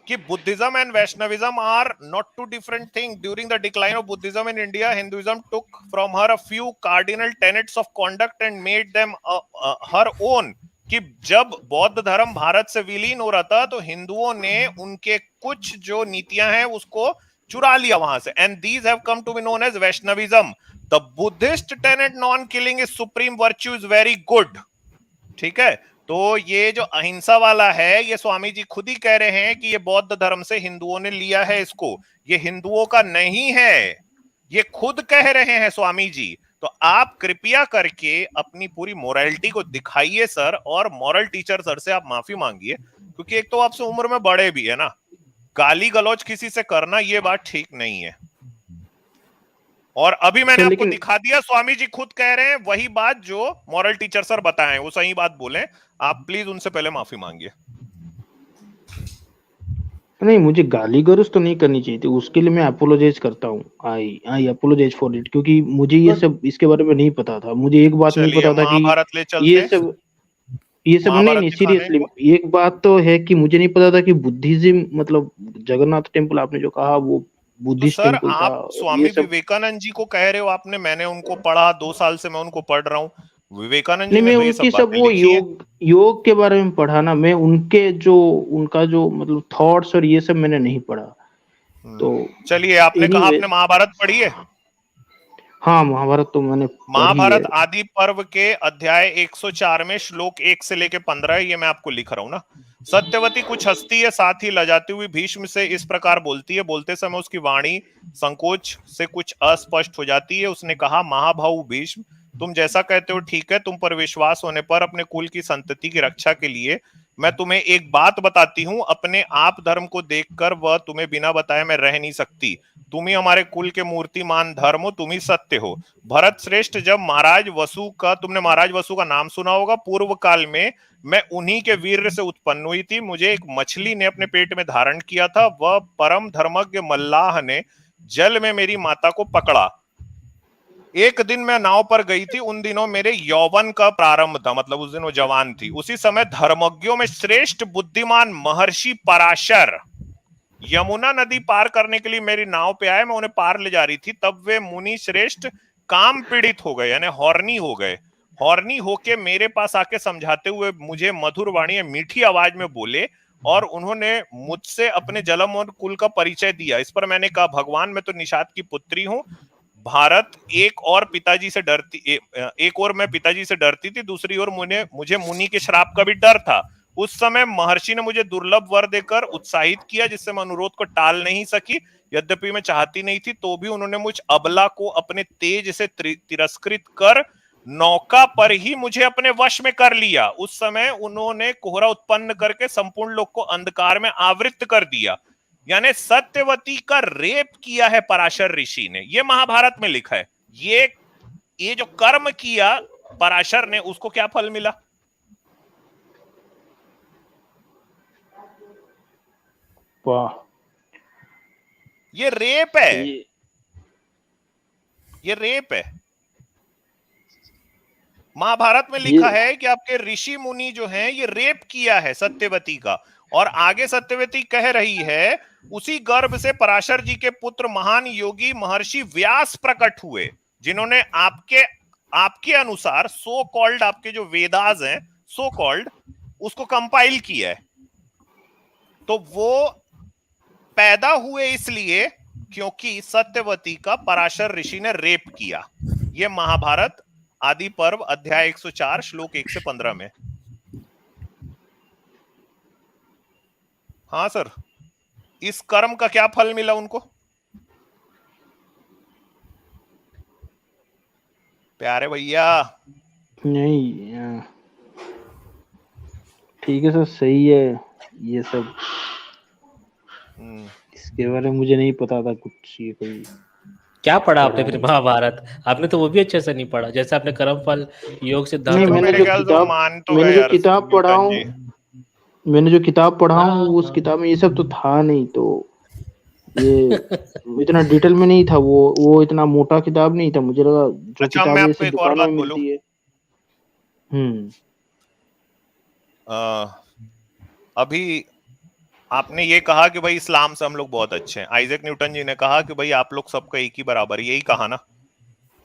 कि Buddhism and Vaishnavism are not two different thing. During the decline of Buddhism in India, Hinduism took from her a few cardinal tenets of conduct and made them her own. कि जब बौद्ध धर्म भारत से विलीन हो रहा था, तो हिंदुओं ने उनके कुछ जो नीतियां हैं उसको चुरा लिया वहां से, and these have come to be known as Vaishnavism. The Buddhist tenet non killing is supreme virtue is very good, ठीक है। तो ये जो अहिंसा वाला है, ये स्वामी जी खुद ही कह रहे हैं कि ये बौद्ध धर्म से हिंदुओं ने लिया है इसको, ये हिंदुओं का नहीं है, ये खुद कह रहे हैं स्वामी जी। तो आप कृपया करके अपनी पूरी मोरालिटी को दिखाइए सर, और मॉरल टीचर सर से आप माफी मांगिए, क्योंकि एक तो आपसे उम्र में बड़े भी है ना, गाली गलौज किसी से करना ये बात ठीक नहीं है। और अभी मैंने आपको दिखा दिया, स्वामी जी खुद कह रहे हैं वही बात जो मॉरल टीचर सर बताएं, वो सही बात बोले। आप प्लीज उनसे पहले माफी मांगिए। नहीं, मुझे गाली गलौज तो नहीं करनी चाहिए थी, उसके लिए मैं अपोलोजाइज करता हूँ। आई अपोलोजाइज फॉर इट, क्योंकि मुझे ये सब इसके बारे में नहीं पता था। मुझे एक बात नहीं पता था कि ये सब नहीं सीरियसली, एक बात तो है कि मुझे नहीं पता था कि बुद्धिज्म मतलब जगन्नाथ टेम्पल आपने जो कहा वो बुद्धिस्ट टेम्पल था। आप स्वामी विवेकानंद जी को कह रहे हो आपने, मैंने उनको पढ़ा, 2 साल से मैं उनको पढ़ रहा हूँ। विवेकानंद जी ने तो ये सब वो योग के बारे में पढ़ा ना, मैं उनका जो मतलब थॉट्स और ये सब मैंने नहीं पढ़ा। तो चलिए, आपने कहा आपने महाभारत पढ़ी है? हाँ, महाभारत तो मैंने महाभारत आदि पर्व के अध्याय 104 में श्लोक 1 से लेके 15, ये मैं आपको लिख रहा हूं ना। सत्यवती कुछ हंसती है, साथ ही लजाती हुई भीष्म से इस प्रकार बोलती है। बोलते समय उसकी वाणी संकोच से कुछ अस्पष्ट हो जाती है। उसने कहा, महाभाऊ भीष्म, तुम जैसा कहते हो ठीक है। तुम पर विश्वास होने पर अपने कुल की संतति की रक्षा के लिए मैं तुम्हें एक बात बताती हूँ। अपने आप धर्म को देखकर वह तुम्हें बिना बताए मैं रह नहीं सकती। तुम ही हमारे कुल के मूर्तिमान धर्म हो, तुम ही सत्य हो। भरत श्रेष्ठ, जब तुमने महाराज वसु का नाम सुना होगा। पूर्व काल में मैं उन्हीं के वीर्य से उत्पन्न हुई थी। मुझे एक मछली ने अपने पेट में धारण किया था। वह परम धर्मज्ञ मल्लाह ने जल में मेरी माता को पकड़ा। एक दिन मैं नाव पर गई थी। उन दिनों मेरे यौवन का प्रारंभ था, मतलब उस दिन वो जवान थी। उसी समय धर्मज्ञों में श्रेष्ठ बुद्धिमान महर्षि पराशर यमुना नदी पार करने के लिए मेरी नाव पे आए। मैं उन्हें पार ले जा रही थी, तब वे मुनि श्रेष्ठ काम पीड़ित हो गए, यानी हॉर्नी हो गए। हॉर्नी होके मेरे पास आके समझाते हुए मुझे मधुर वाणी मीठी आवाज में बोले, और उन्होंने मुझसे अपने जलम और कुल का परिचय दिया। इस पर मैंने कहा, भगवान, मैं तो निषाद की पुत्री हूँ। भारत एक और पिताजी से डरती, एक और मैं पिताजी से डरती थी, दूसरी ओर मुझे मुनि के श्राप का भी डर था। उस समय महर्षि ने मुझे दुर्लभ वर देकर उत्साहित किया, जिससे मैं अनुरोध को टाल नहीं सकी। यद्यपि मैं चाहती नहीं थी, तो भी उन्होंने मुझ अबला को अपने तेज से तिरस्कृत कर नौका पर ही मुझे अपने वश में कर लिया। उस समय उन्होंने कोहरा उत्पन्न करके संपूर्ण लोक को अंधकार में आवृत कर दिया। यानी सत्यवती का रेप किया है पराशर ऋषि ने, ये महाभारत में लिखा है। ये जो कर्म किया पराशर ने, उसको क्या फल मिला? वाह, ये रेप है, ये रेप है। महाभारत में लिखा है कि आपके ऋषि मुनि जो हैं, ये रेप किया है सत्यवती का। और आगे सत्यवती कह रही है, उसी गर्भ से पराशर जी के पुत्र महान योगी महर्षि व्यास प्रकट हुए, जिन्होंने आपके अनुसार सो कॉल्ड आपके जो वेदास हैं, सो कॉल्ड, उसको कंपाइल किया है। तो वो पैदा हुए इसलिए क्योंकि सत्यवती का पराशर ऋषि ने रेप किया। यह महाभारत आदि पर्व अध्याय 104 श्लोक 1 से 15 में। हाँ सर, इस कर्म का क्या फल मिला उनको? प्यारे भैया नहीं ठीक है सर, सही है ये सब। इसके बारे में मुझे नहीं पता था कुछ। ये कोई क्या पढ़ा आपने फिर महाभारत? आपने तो वो भी अच्छे से नहीं पढ़ा, जैसे आपने कर्मफल योग सिद्धांत। नहीं, मैंने जो किताब पढ़ा हूँ, मैंने जो किताब पढ़ा हूँ उस किताब में ये सब तो था नहीं, तो ये इतना डिटेल में नहीं था। वो इतना मोटा किताब नहीं था। मुझे लगा जो किताब ऐसी दुकानों में मिलती है। अभी आपने ये कहा कि भाई इस्लाम से हम लोग बहुत अच्छे हैं। आइजैक न्यूटन जी ने कहा कि भाई आप लोग सबका एक ही बराबर, यही कहा ना,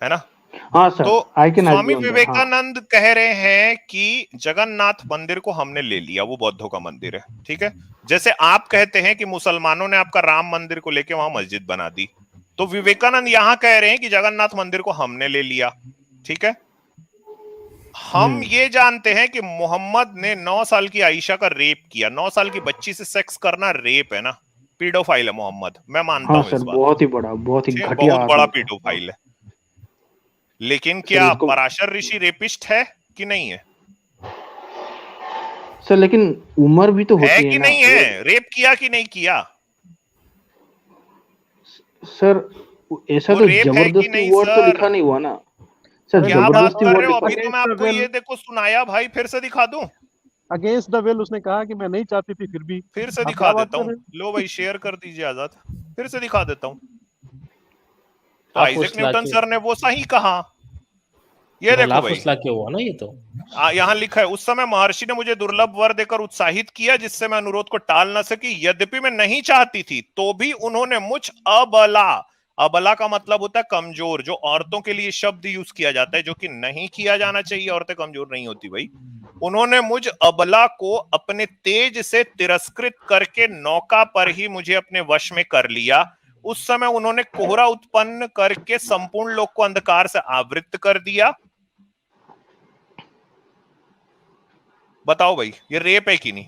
है ना? हाँ सर, तो स्वामी विवेकानंद कह रहे हैं कि जगन्नाथ मंदिर को हमने ले लिया, वो बौद्धों का मंदिर है, ठीक है। जैसे आप कहते हैं कि मुसलमानों ने आपका राम मंदिर को लेके वहां मस्जिद बना दी, तो विवेकानंद यहां कह रहे हैं कि जगन्नाथ मंदिर को हमने ले लिया, ठीक है। हम ये जानते हैं कि मोहम्मद ने 9 साल की आयशा का रेप किया। 9 साल की बच्ची से सेक्स करना रेप है ना, पीडोफाइल है मोहम्मद, मैं मानता हूं इस बात। बहुत ही बड़ा, बहुत ही घटिया, बहुत बड़ा पीडोफाइल है। लेकिन क्या पराशर ऋषि रेपिस्ट है कि नहीं है सर? लेकिन उम्र भी तो होती है कि नहीं है? रेप किया कि नहीं किया सर? ऐसा तो जबरदस्ती वर्ड तो लिखा नहीं हुआ ना सर। क्या बात कर रहे हो? अभी तो मैं आपको ये देखो सुनाया भाई, फिर से दिखा दूं। अगेंस्ट द विल उसने कहा कि मैं नहीं चाहती थी, फिर से दिखा देता हूँ। लो भाई, शेयर कर दीजिए आजाद, फिर से दिखा देता हूँ। तो आइजैक न्यूटन सर ने वो सही कहा। ये देखो भाई, हुआ ना ये तो। यहाँ लिखा है, उस समय महर्षि ने मुझे दुर्लभ वर देकर उत्साहित किया, जिससे मैं अनुरोध को टाल न सकी। यद्यपि मैं नहीं चाहती थी, तो भी उन्होंने मुझ अबला, अबला का मतलब होता है कमजोर, जो औरतों के लिए शब्द यूज किया जाता है, जो कि नहीं किया जाना चाहिए। औरतें कमजोर नहीं होती भाई। उन्होंने मुझ अबला को अपने तेज से तिरस्कृत करके नौका पर ही मुझे अपने वश में कर लिया। उस समय उन्होंने कोहरा उत्पन्न करके संपूर्ण लोक को अंधकार से आवृत कर दिया। बताओ भाई, ये रेप है कि नहीं?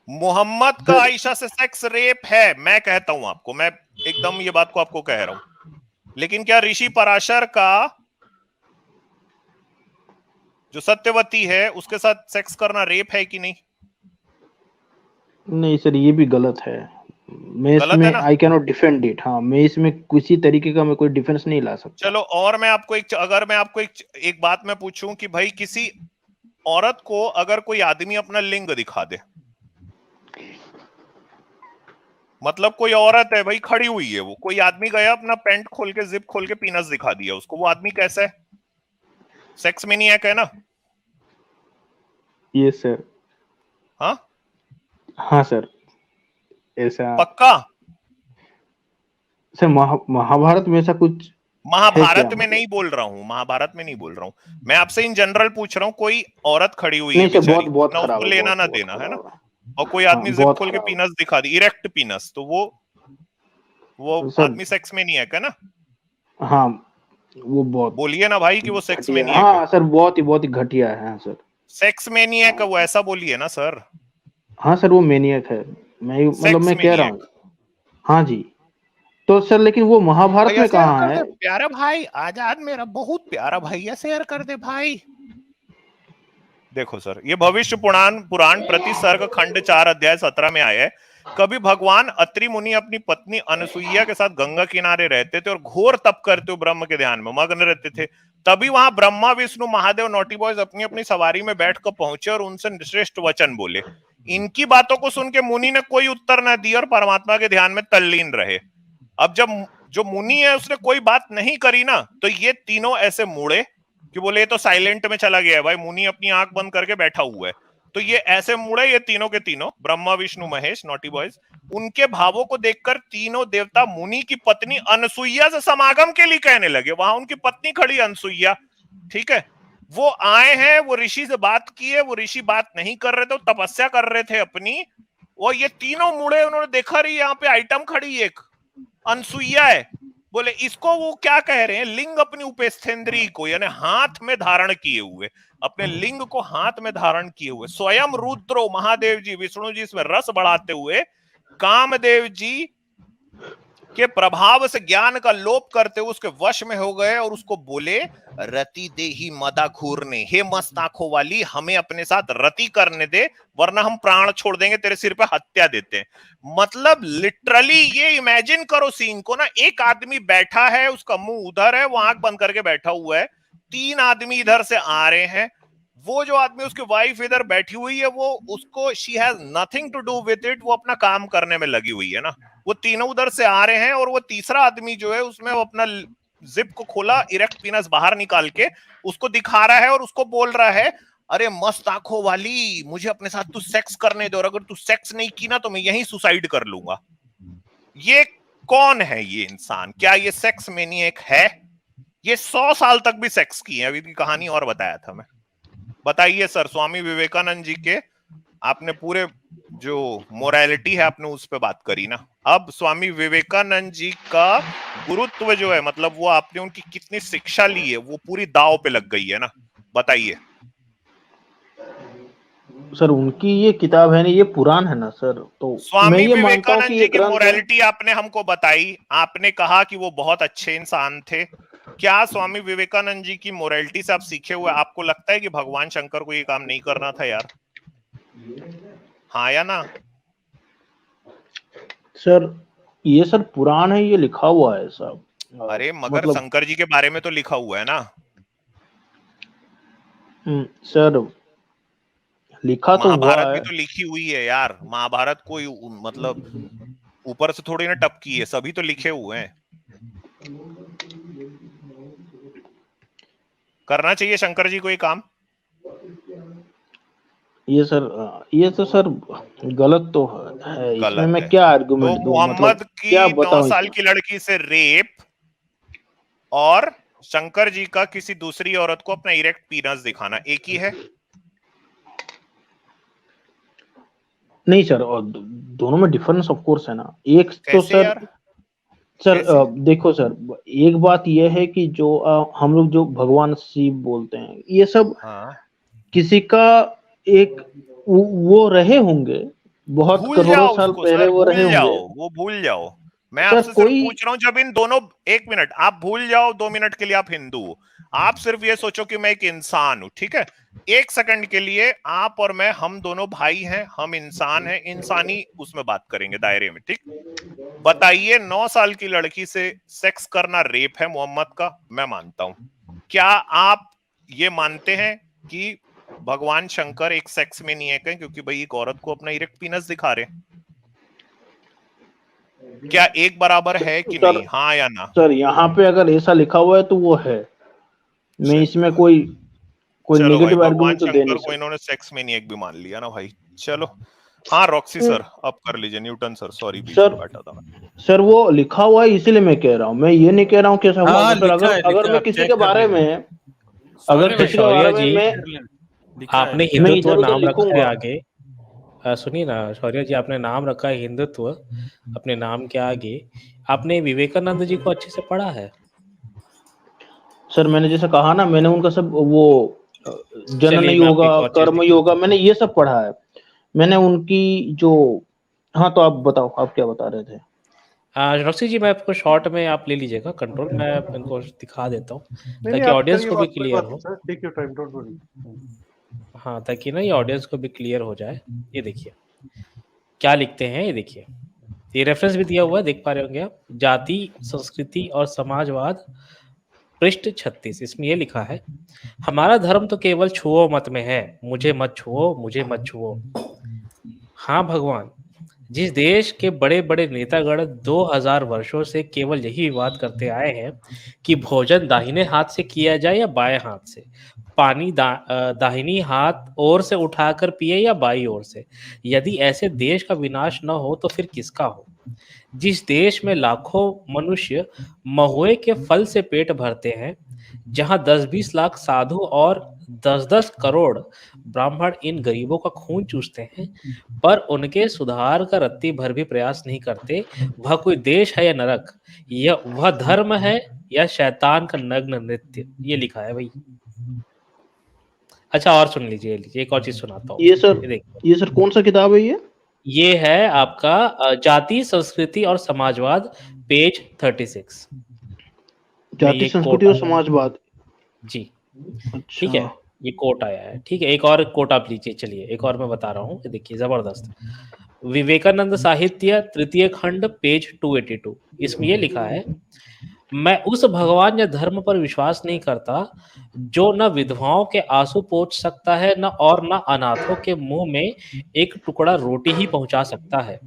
मोहम्मद का आयशा से सेक्स रेप है, मैं कहता हूं आपको, मैं एकदम ये बात को आपको कह रहा हूं। लेकिन क्या ऋषि पराशर का जो सत्यवती है उसके साथ सेक्स करना रेप है कि नहीं? नहीं सर, ये भी गलत है। मैं इसमें I can not defend it. हाँ, मैं इसमें किसी तरीके का मैं कोई डिफेंस नहीं ला सकता। चलो, और मैं आपको अगर मैं आपको एक बात मैं पूछूं कि भाई किसी औरत को अगर कोई आदमी अपना लिंग दिखा दे, मतलब कोई औरत है भाई, खड़ी हुई है, वो कोई आदमी गया अपना पैंट खोल के, जिप खोल के पीनस दिखा दिया उसको, वो आदमी कैसा है? सेक्स मैनिएक है ना? ये सर। हाँ सर, ऐसा पक्का? सर महाभारत में ऐसा कुछ? महाभारत में नहीं बोल रहा हूँ, महाभारत में नहीं बोल रहा हूँ मैं आपसे, इन जनरल पूछ रहा हूँ। कोई औरत खड़ी हुई है, बहुत ना उसको लेना ना देना, है ना? और कोई आदमी जिप खोल के पीनस दिखा दी, इरेक्ट पीनस, तो वो वो सर, आदमी सेक्स में नहीं है क्या ना? हाँ वो बहुत बोलिए ना भाई कि वो सेक्स में नहीं है। हाँ सर, बहुत ही घटिया है। हाँ सर, सेक्स में नहीं है का वो ऐसा बोलिए ना सर। हाँ सर, वो मैनियक है। मैं कह रहा हूँ। हाँ जी, तो सर लेकिन वो महाभारत में कहाँ है? प्यारा भाई आजाद, मेरा बहुत प्यारा भैया, शेयर कर दे भाई। देखो सर, ये भविष्य पुराण प्रति सर्ग खंड 4 अध्याय 17 में आया है। कभी भगवान अत्रि मुनि अपनी पत्नी अनसुईया के साथ गंगा किनारे रहते थे और घोर तप करते हुए ब्रह्म के ध्यान में मग्न रहते थे। तभी वहां ब्रह्मा विष्णु महादेव नॉटी बॉयज अपनी अपनी सवारी में बैठकर पहुंचे और उनसे श्रेष्ठ वचन बोले। इनकी बातों को सुन के मुनि ने कोई उत्तर न दिया और परमात्मा के ध्यान में तल्लीन रहे। अब जब जो मुनि है उसने कोई बात नहीं करी ना, तो ये तीनों ऐसे मुड़े कि बोले ये तो साइलेंट में चला गया है भाई, मुनि अपनी आंख बंद करके बैठा हुआ है। तो ये ऐसे मुड़े, ये तीनों के तीनों, ब्रह्मा विष्णु महेश नॉटी बॉयज। उनके भावों को देखकर तीनों देवता मुनि की पत्नी अनसुईया से समागम के लिए कहने लगे। वहां उनकी पत्नी खड़ी अनसुईया, ठीक है, वो आए हैं, वो ऋषि से बात की है, वो ऋषि बात नहीं कर रहे थे, तपस्या कर रहे थे अपनी। और ये तीनों मुड़े, उन्होंने देखा रही यहाँ पे आइटम खड़ी एक अनसुईया है, बोले इसको वो क्या कह रहे हैं, लिंग अपनी उपेस्थेंद्री को, यानी हाथ में धारण किए हुए, अपने लिंग को हाथ में धारण किए हुए स्वयं रुद्रो महादेव जी विष्णु जी इसमें रस बढ़ाते हुए कामदेव जी के प्रभाव से ज्ञान का लोप करते हुए उसके वश में हो गए और उसको बोले रति दे ही मदा घूरने, हे मस्त आंखों वाली हमें अपने साथ रति करने दे वरना हम प्राण छोड़ देंगे, तेरे सिर पे हत्या देते हैं। मतलब लिटरली ये इमेजिन करो सीन को ना, एक आदमी बैठा है, उसका मुंह उधर है, वो आंख बंद करके बैठा हुआ है, तीन आदमी इधर से आ रहे हैं, वो जो आदमी उसकी वाइफ इधर बैठी हुई है, वो उसको she has nothing to do with it, वो अपना काम करने में लगी हुई है ना। वो तीनों उधर से आ रहे हैं और वो तीसरा आदमी जो है उसमें वो अपना जिप को खोला, इरेक्ट पीनस बाहर निकाल के उसको दिखा रहा है और उसको बोल रहा है अरे मस्त आंखों वाली मुझे अपने साथ तू सेक्स करने दे और अगर तू सेक्स नहीं की ना तो मैं यहीं सुसाइड कर लूंगा। ये कौन है ये इंसान? क्या ये सेक्स मैनिएक है? ये 100 साल तक भी सेक्स की है, अभी की कहानी और बताया था मैं। बताइए सर, स्वामी विवेकानंद जी के आपने पूरे जो मोरालिटी है आपने उस पे बात करी ना, अब स्वामी विवेकानंद जी का गुरुत्व जो है, मतलब वो आपने उनकी कितनी शिक्षा ली है, वो पूरी दांव पे लग गई है ना। बताइए सर, उनकी ये किताब है ना, ये पुराण है ना सर, तो स्वामी विवेकानंद जी की मोरालिटी आपने हमको बताई, आपने कहा कि वो बहुत अच्छे इंसान थे। क्या स्वामी विवेकानंद जी की मोरालिटी से आप सीखे हुए आपको लगता है कि भगवान शंकर को ये काम नहीं करना था यार? हाँ या ना? सर ये सर पुराण है, ये लिखा हुआ है साहब। अरे मगर मतलब, शंकर जी के बारे में तो लिखा हुआ है ना सर, लिखा तो हुआ है। महाभारत भी तो लिखी हुई है यार, महाभारत कोई मतलब ऊपर से थोड़ी ना टपकी है, सभी तो लिखे हुए हैं। करना चाहिए शंकर जी को ये काम। ये तो सर गलत तो है, इसमें मैं क्या आर्गुमेंट दूं? मोहम्मद की 9 साल की लड़की से रेप और शंकर जी का किसी दूसरी औरत को अपना इरेक्ट पीनस दिखाना एक ही है? नहीं सर, और दोनों में डिफरेंस ऑफ कोर्स है ना। एक तो सर देखो सर, एक बात यह है कि जो हम लोग जो भगवान शिव बोलते हैं, ये सब किसी का एक वो रहे होंगे बहुत करोड़ों साल पहले, वो रहे होंगे, वो भूल जाओ। मैं आपसे सिर्फ पूछ रहा हूं, जब इन दोनों, 1 मिनट आप भूल जाओ, 2 मिनट के लिए आप हिंदू हो, आप सिर्फ ये सोचो कि मैं एक इंसान हूं, ठीक है? 1 सेकंड के लिए आप और मैं, हम दोनों भाई हैं, हम इंसान हैं, इंसानी उसमें बात करेंगे दायरे में, ठीक? बताइए 9 साल की लड़की से सेक्स करना रेप है मोहम्मद का, मैं मानता हूं। क्या आप ये मानते हैं कि भगवान शंकर एक सेक्स में नहीं है क्योंकि भाई एक औरत को अपना इरेक्ट पीनस दिखा रहे? क्या एक बराबर है कि नहीं? हाँ या ना? सर यहाँ पे अगर ऐसा लिखा हुआ है तो वो है, मैं इसमें कोई नेगेटिव आर्गुमेंट तो दे नहीं सकता। इन्होंने सेक्स में नहीं एक भी मान लिया ना भाई। चलो हाँ रॉक्सी सर अब कर लीजिए। न्यूटन सर, सॉरी सर वो लिखा हुआ है इसीलिए मैं कह रहा हूँ, मैं ये नहीं कह रहा हूँ कैसा हुआ। अगर मैं किसी के बारे में, अगर किसी के बारे में मैं आपने हिंदुत्व नाम रखा है आगे, सुनिए ना शौर्य जी, आपने नाम रखा है हिंदुत्व अपने नाम के आगे। आपने विवेकानंद जी को अच्छे से पढ़ा है? सर मैंने जैसे कहा ना, मैंने उनका सब वो जनन चलिए मैं आपको योगा, एक और चीज कर्म दिखाता योगा, हूँ। मैंने ये सब पढ़ा है। मैंने उनकी जो, हाँ तो आप बताओ, आप क्या बता रहे थे? रॉक्सी जी, मैं आपको शॉर्ट में आप ले लीजिएगा कंट्रोल, मैं इनको दिखा देता हूँ नहीं नहीं, ताकि आप ऑडियंस करिए को भी बात, कोई क्लियर बात नहीं हो। Sir, take your time, don't worry. हाँ, ताकि ना ये ऑडियंस को भी क्लियर हो जाए। ये देखिए क्या लिखते हैं, ये देखिए, ये रेफरेंस भी दिया हुआ है, देख पा रहे होंगे आप। जाति, संस्कृति और समाजवाद, पृष्ठ 36। इसमें ये लिखा है, हमारा धर्म तो केवल छुओ मत में है, मुझे मत छुओ, मुझे मत छुओ। हाँ भगवान, जिस देश के बड़े बड़े नेतागण 2000 वर्षों से केवल यही विवाद करते आए हैं कि भोजन दाहिने हाथ से किया जाए या बाएं हाथ से, पानी दाहिनी हाथ ओर से उठाकर पिए या बाई ओर से, यदि ऐसे देश का विनाश न हो तो फिर किसका हो? जिस देश में लाखों मनुष्य महुए के फल से पेट भरते हैं, जहां 10-20 लाख साधु और 10-10 करोड़ ब्राह्मण इन गरीबों का खून चूसते हैं, पर उनके सुधार का रत्ती भर भी प्रयास नहीं करते, वह कोई देश है या नरक? यह वह धर्म है या शैतान का नग्न नृत्य? ये लिखा है भाई। अच्छा और सुन लीजिए, एक और चीज सुनाता हूँ। ये सर कौन सा किताब है ये है आपका जाति, संस्कृति और समाजवाद, पेज 36। जाति, संस्कृति और समाजवाद जी। अच्छा। ठीक है, ये कोट आया है। ठीक है, एक और कोट आप लीजिए। चलिए एक और मैं बता रहा हूँ, देखिए जबरदस्त। विवेकानंद साहित्य तृतीय खंड, पेज 282। इसमें ये लिखा है, मैं उस भगवान या धर्म पर विश्वास नहीं करता जो न विधवाओं के आंसू पोंछ सकता है, न और न अनाथों के मुंह में एक टुकड़ा रोटी ही पहुंचा सकता है।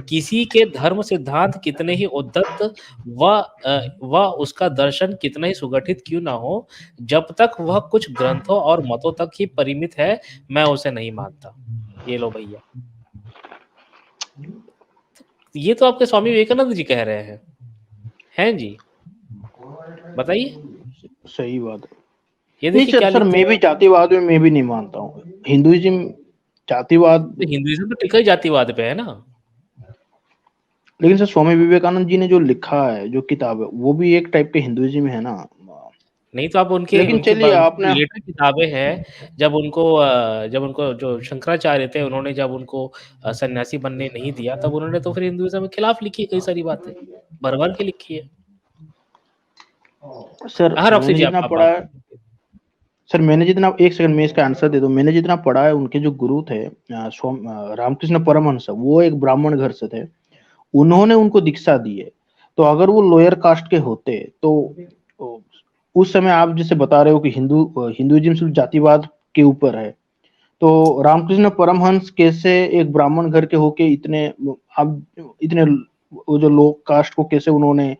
किसी के धर्म सिद्धांत कितने ही उद्धत वह उसका दर्शन कितना ही सुगठित क्यों ना हो, जब तक वह कुछ ग्रंथों और मतों तक ही परिमित है, मैं उसे नहीं मानता। ये लो भैया, ये तो आपके स्वामी विवेकानंद जी कह रहे हैं जी, बताइए। सही बात है। ये नहीं देखिए क्या सर, मैं भी जातिवाद में मैं भी नहीं मानता हूँ। हिंदुइज्म जातिवाद, तो हिंदुइज्म तो टिका ही जातिवाद पे है ना। लेकिन सर स्वामी विवेकानंद जी ने जो लिखा है, जो किताब है, वो भी एक टाइप के हिंदुइज्म है ना। नहीं तो आप उनके लेकिन चलिए आपने लेटर किताबें हैं, जब उनको जो शंकराचार्य थे उन्होंने जब उनको सन्यासी बनने नहीं दिया, तब उन्होंने तो फिर हिंदुइज्म के खिलाफ लिखी कई सारी बातें, भर के लिखी है। सर मैंने जितना पढ़ा है, सर मैंने जितना, एक सेकंड में इसका आंसर दे दूं। मैंने जितना पढ़ा है, उनके जो गुरु थे रामकृष्ण परमहंस, वो एक ब्राह्मण घर से थे। उन्होंने उनको दीक्षा दी है। तो अगर वो लोअर कास्ट के होते तो उस समय आप जैसे बता रहे हो कि हिंदुइज्म सिर्फ जातिवाद के ऊपर है, तो रामकृष्ण परमहंस कैसे एक ब्राह्मण घर के होके इतने वो जो लोग कास्ट को कैसे उन्होंने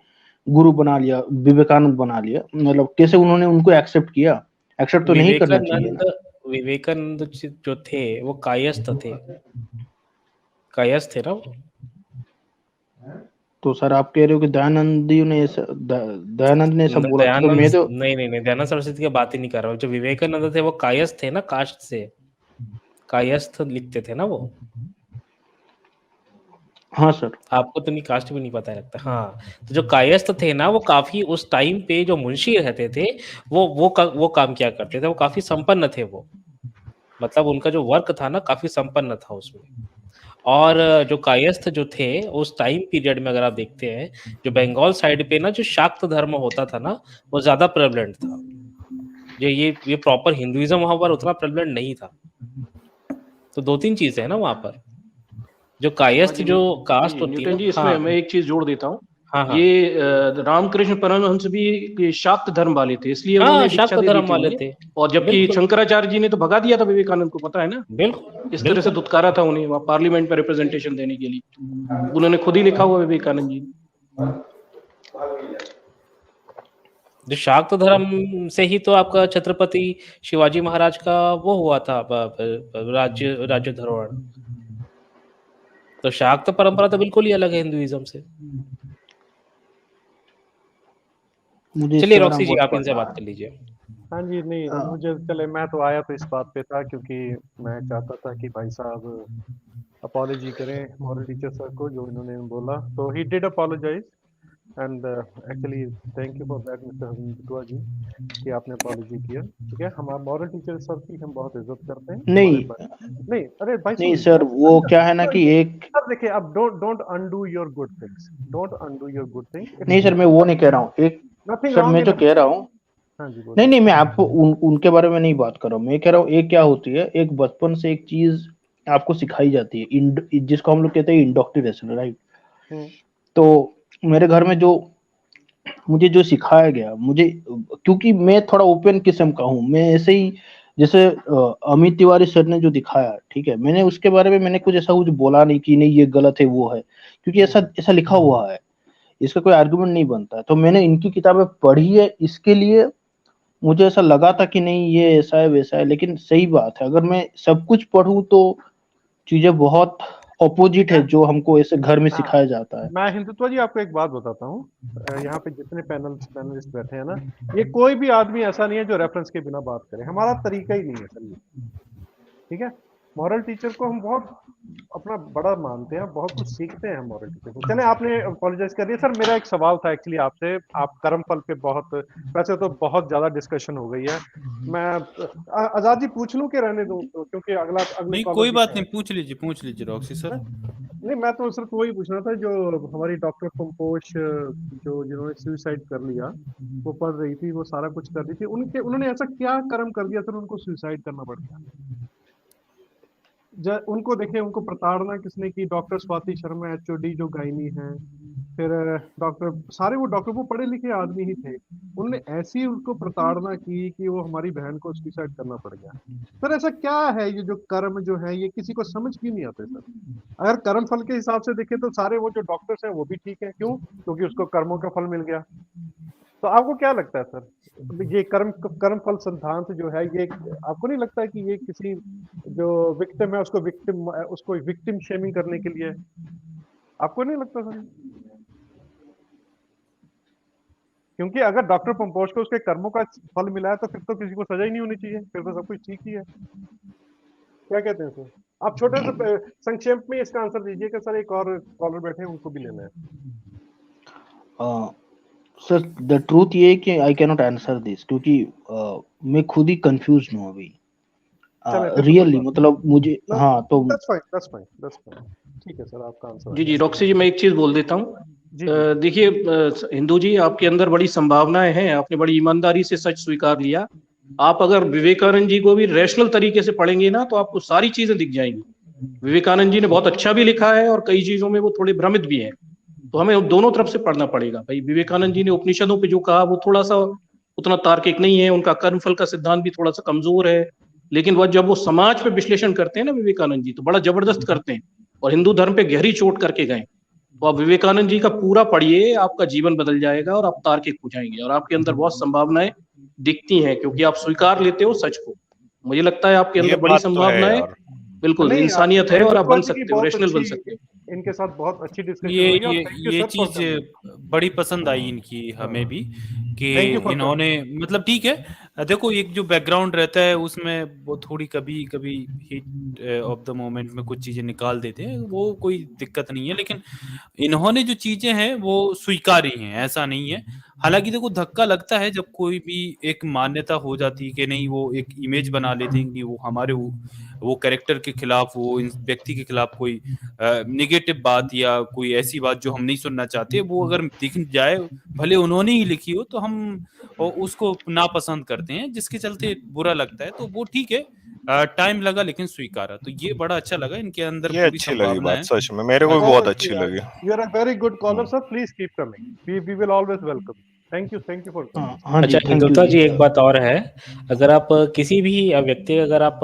गुरु बना लिया, विवेकानंद बना लिया, मतलब कैसे उन्होंने उनको एक्सेप्ट किया? एक्सेप्ट तो नहीं करना चाहिए ना। विवेकानंद जो थे वो कायस्थ थे, कायस्थ थे ना वो। तो सर आप कह रहे हो कि दयानंद ने सब बोला था, तो मैं तो नहीं दयानंद सरस्वती की बात ही नहीं कर रहा हूँ। जो विवेकानंद थे वो कायस्थ थे ना, कास्ट से कायस्थ लिखते थे ना वो। हाँ सर, आपको तो नहीं, कास्ट भी नहीं पता लगता। हाँ, तो जो कायस्थ थे ना, वो काफी उस टाइम पे जो मुंशी रहते थे, वो काम किया करते थे, वो काफी संपन्न थे वो, मतलब उनका जो वर्क था ना काफी संपन्न था उसमें। और जो कायस्थ जो थे उस टाइम पीरियड में, अगर आप देखते हैं, जो बंगाल साइड पे ना जो शाक्त धर्म होता था ना, वो ज्यादा प्रेवलेंट था। जो ये प्रॉपर हिंदुइज्म वहां पर उतना प्रेवलेंट नहीं था। तो 2-3 चीजें है ना वहां पर। जो कायस्थ जो कास्ट होती है, जी, इसमें मैं एक चीज जोड़ देता हूँ। हाँ। ये रामकृष्ण परमहंस भी शाक्त धर्म वाले थे, इसलिए उन्होंने दीक्षा दे दी थी वाले थे। और जबकि शंकराचार्य जी ने तो भगा दिया था विवेकानंद को, पता है ना। बिल्कुल, इस तरह से दुत्कारा था उन्हें वहां पार्लियामेंट में रिप्रेजेंटेशन देने के लिए। उन्होंने खुद ही लिखा हुआ विवेकानंद जी। जो शाक्त धर्म से ही तो आपका छत्रपति शिवाजी महाराज का वो हुआ था, राज्य धरोहर। तो शाक्त परंपरा तो बिल्कुल ही अलग है हिंदुइज्म से। चलिए रॉक्सी जी, आप इनसे बात कर लीजिए। हाँ जी, नहीं मुझे चले, मैं तो आया तो इस बात पे था क्योंकि मैं चाहता था कि भाई साहब अपॉलॉजी करें मॉरल टीचर सर को जो इन्होंने बोला। तो he did apologise and actually thank you for that mister Dua ji कि आपने अपॉलॉजी किया। ठीक है, हमारा मॉरल टीचर सर की हम बहुत इज्जत करते हैं। नहीं नहीं अरे भाई नहीं सर, वो क्या है ना कि एक सर देखिए, अब don't undo your good things, don't undo your good things. नहीं सर, मैं वो नहीं कह रहा हूँ। एक नथिंग सर रॉन्ग मैं इन, जो कह रहा हूँ, हाँ जी नहीं बोलिए। नहीं, मैं आपको उनके बारे में नहीं बात कर रहा हूँ। मैं कह रहा हूँ एक क्या होती है, एक बचपन से एक चीज आपको सिखाई जाती है, जिसको हम लोग कहते हैं इंडोक्ट्रिनेशन, राइट। तो मेरे घर में जो मुझे जो सिखाया गया, मुझे क्योंकि मैं थोड़ा ओपन किस्म का हूँ, मैं ऐसे ही जैसे अमित तिवारी सर ने जो दिखाया, ठीक है, मैंने उसके बारे में मैंने कुछ ऐसा कुछ बोला नहीं कि नहीं ये गलत है वो है, क्योंकि ऐसा ऐसा लिखा हुआ है, इसका कोई आर्गुमेंट नहीं बनता। तो मैंने इनकी किताबें पढ़ी है, इसके लिए मुझे ऐसा लगा था कि नहीं ये ऐसा है वैसा है। लेकिन सही बात है, अगर मैं सब कुछ पढूं तो चीजें बहुत ऑपोजिट है जो हमको ऐसे घर में सिखाया जाता है। मैं हिंदुत्व जी आपको एक बात बताता हूँ, यहाँ पे जितने पैनलिस्ट बैठे हैं ना, ये कोई भी आदमी ऐसा नहीं है जो रेफरेंस के बिना बात करे, हमारा तरीका ही नहीं है सर ये। ठीक है, मॉरल टीचर को हम बहुत अपना बड़ा मानते हैं, बहुत कुछ सीखते हैं हम मॉरल टीचर से। चले, आपने अपोलोजाइज कर दिया। सर मेरा एक सवाल था एक्चुअली आपसे, आप कर्म फल पे बहुत, वैसे तो बहुत ज्यादा डिस्कशन हो गई है, मैं आजाद जी पूछ लूं कि रहने दूं, तो क्योंकि अगले नहीं कॉलर कोई भी बात है। नहीं, पूछ लीजिए रॉक्सी सर। नहीं मैं तो सिर्फ वही पूछना था, जो हमारी डॉक्टर पंपोश जो जिन्होंने सुसाइड कर लिया, वो पढ़ रही थी, वो सारा कुछ कर रही थी, उन्होंने ऐसा क्या कर्म कर दिया सर उनको सुसाइड करना पड़ गया? उनको देखिए, उनको प्रताड़ना किसने की? डॉक्टर स्वाति शर्मा एचओडी जो गायनी है, फिर डॉक्टर, सारे वो डॉक्टर, वो पढ़े लिखे आदमी ही थे, उन्होंने ऐसी उनको प्रताड़ना की कि वो हमारी बहन को सुसाइड करना पड़ गया। सर ऐसा क्या है ये जो कर्म जो है, ये किसी को समझ क्यों नहीं आते सर? अगर कर्म फल के हिसाब से देखें तो सारे वो जो डॉक्टर्स हैं वो भी ठीक है, क्यों? क्योंकि उसको कर्मों का फल मिल गया। तो आपको क्या लगता है सर, ये कर्म फल सिद्धांत जो है, ये आपको नहीं लगता है कि ये किसी जो विक्टिम है उसको विक्टिम शेमिंग करने के लिए? आपको नहीं लगता सर? क्योंकि अगर डॉक्टर पंपोश को उसके कर्मों का फल मिला है तो फिर तो किसी को सजा ही नहीं होनी चाहिए, फिर तो सब कुछ ठीक ही है। क्या कहते हैं सर? आप छोटे से संक्षेप में इसका आंसर दीजिए कि सर एक और कॉलर बैठे हैं उनको भी लेना है। सर द ट्रूथ ये है कि I can not answer this, क्योंकि मैं खुद ही कंफ्यूज हूँ अभी रियली, मतलब मुझे हाँ तो that's fine, ठीक है सर, आपका आंसर। जी रॉक्सी जी, मैं एक चीज बोल देता हूँ। देखिए हिंदू जी, आपके अंदर बड़ी संभावनाएं हैं, आपने बड़ी ईमानदारी से सच स्वीकार लिया। आप अगर विवेकानंद जी को भी रैशनल तरीके से पढ़ेंगे ना तो आपको सारी चीजें दिख जाएंगी। विवेकानंद जी ने बहुत अच्छा भी लिखा है और कई चीजों में वो थोड़े भ्रमित भी हैं, तो हमें दोनों तरफ से पढ़ना पड़ेगा। भाई विवेकानंद जी ने उपनिषदों पे जो कहा वो थोड़ा सा उतना तार्किक नहीं है, उनका कर्मफल का सिद्धांत भी थोड़ा सा कमजोर है, लेकिन वह जब वो समाज पे विश्लेषण करते हैं ना विवेकानंद जी, तो बड़ा जबरदस्त करते हैं और हिंदू धर्म पे गहरी चोट करके गए। तो आप विवेकानंद जी का पूरा पढ़िए, आपका जीवन बदल जाएगा और आप तार्किक हो जाएंगे और आपके अंदर बहुत संभावनाएं दिखती हैं, क्योंकि आप स्वीकार लेते हो सच को। मुझे लगता है आपके अंदर बड़ी संभावनाएं, बिल्कुल इंसानियत है और आप बन सकते हो, रैशनल बन सकते हो। इनके साथ बहुत अच्छी डिस्कशन हुई। ये चीज बड़ी पसंद आई इनकी हमें भी, कि इन्होंने मतलब ठीक है, देखो एक जो बैकग्राउंड रहता है उसमें वो थोड़ी कभी कभी हीट ऑफ द मोमेंट में कुछ चीजें निकाल देते हैं, वो कोई दिक्कत नहीं है, लेकिन इन्होंने जो चीजें हैं वो स्वीकारी हैं, ऐसा नहीं है। हालांकि देखो धक्का लगता है जब कोई भी एक मान्यता हो जाती है कि नहीं, वो एक इमेज बना लेते हैं कि वो हमारे वो कैरेक्टर के खिलाफ, वो व्यक्ति के खिलाफ कोई निगेटिव बात या कोई ऐसी बात जो हम नहीं सुनना चाहते, वो अगर दिख जाए, भले उन्होंने ही लिखी हो, तो हम उसको नापसंद करते हैं, जिसके चलते बुरा लगता है। तो वो ठीक है, टाइम लगा लेकिन स्वीकारा। तो ये बड़ा अच्छा लगा, इनके अंदर पूरी संभावना है। सच में मेरे को भी बहुत अच्छी लगी। You are a very good caller sir, please keep coming, we will always welcome. Thank you for coming. अच्छा हिंदुत्व जी, एक बात और है, अगर आप किसी भी व्यक्ति, अगर आप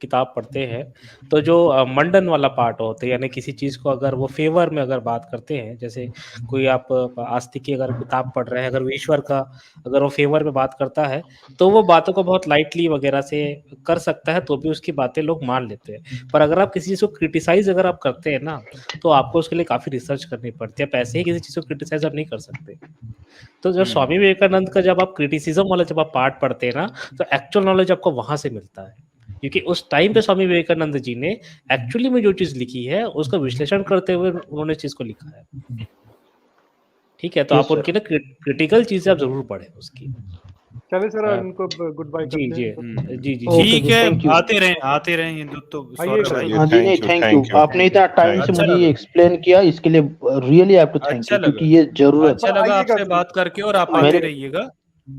किताब पढ़ते हैं तो जो मंडन वाला पार्ट होता है, यानी किसी चीज को अगर वो फेवर में अगर बात करते हैं, जैसे कोई आप आस्तिक की अगर किताब पढ़ रहे हैं, अगर वो ईश्वर का अगर वो फेवर में बात करता है तो वो बातों को बहुत लाइटली वगैरह से कर सकता है, तो भी उसकी बातें लोग मान लेते हैं। पर अगर आप किसी चीज को क्रिटिसाइज अगर आप करते हैं ना, तो आपको उसके लिए काफी रिसर्च करनी पड़ती है, पैसे ही किसी चीज को क्रिटिसाइज आप नहीं कर सकते। तो जब स्वामी विवेकानंद का जब आप क्रिटिसिज्म वाला जब आप पार्ट पढ़ते हैं ना, तो एक्चुअल नॉलेज आपको वहां से मिलता है। क्योंकि उस टाइम पे स्वामी विवेकानंद जी ने एक्चुअली में जो चीज लिखी है उसका विश्लेषण करते हुए उन्होंने चीज को लिखा है। ठीक है, तो आप उनकी ना क्रिटिकल चीजें आप जरूर पढ़ें उसकी। चलिए सर, इनको गुड बाय जी करते हैं। जी जी जी ठीक है, thank you. आते रहे हिंदुत्व। आइए, सौरभ हाँ भाई, जी, नहीं थैंक यू, thank you. आपने इतना टाइम से अच्छा मुझे लगा। ये एक्सप्लेन किया, इसके लिए रियली हैव टू थैंक अच्छा यू, लगा। क्योंकि ये जरूरत अच्छा है। लगा आइएगा आपसे सर। बात करके, और आप मेरे- आते रहिएगा।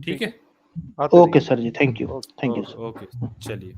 ठीक है, आते ओके रहिए। सर जी, thank you, thank you sir. Okay, चलिए।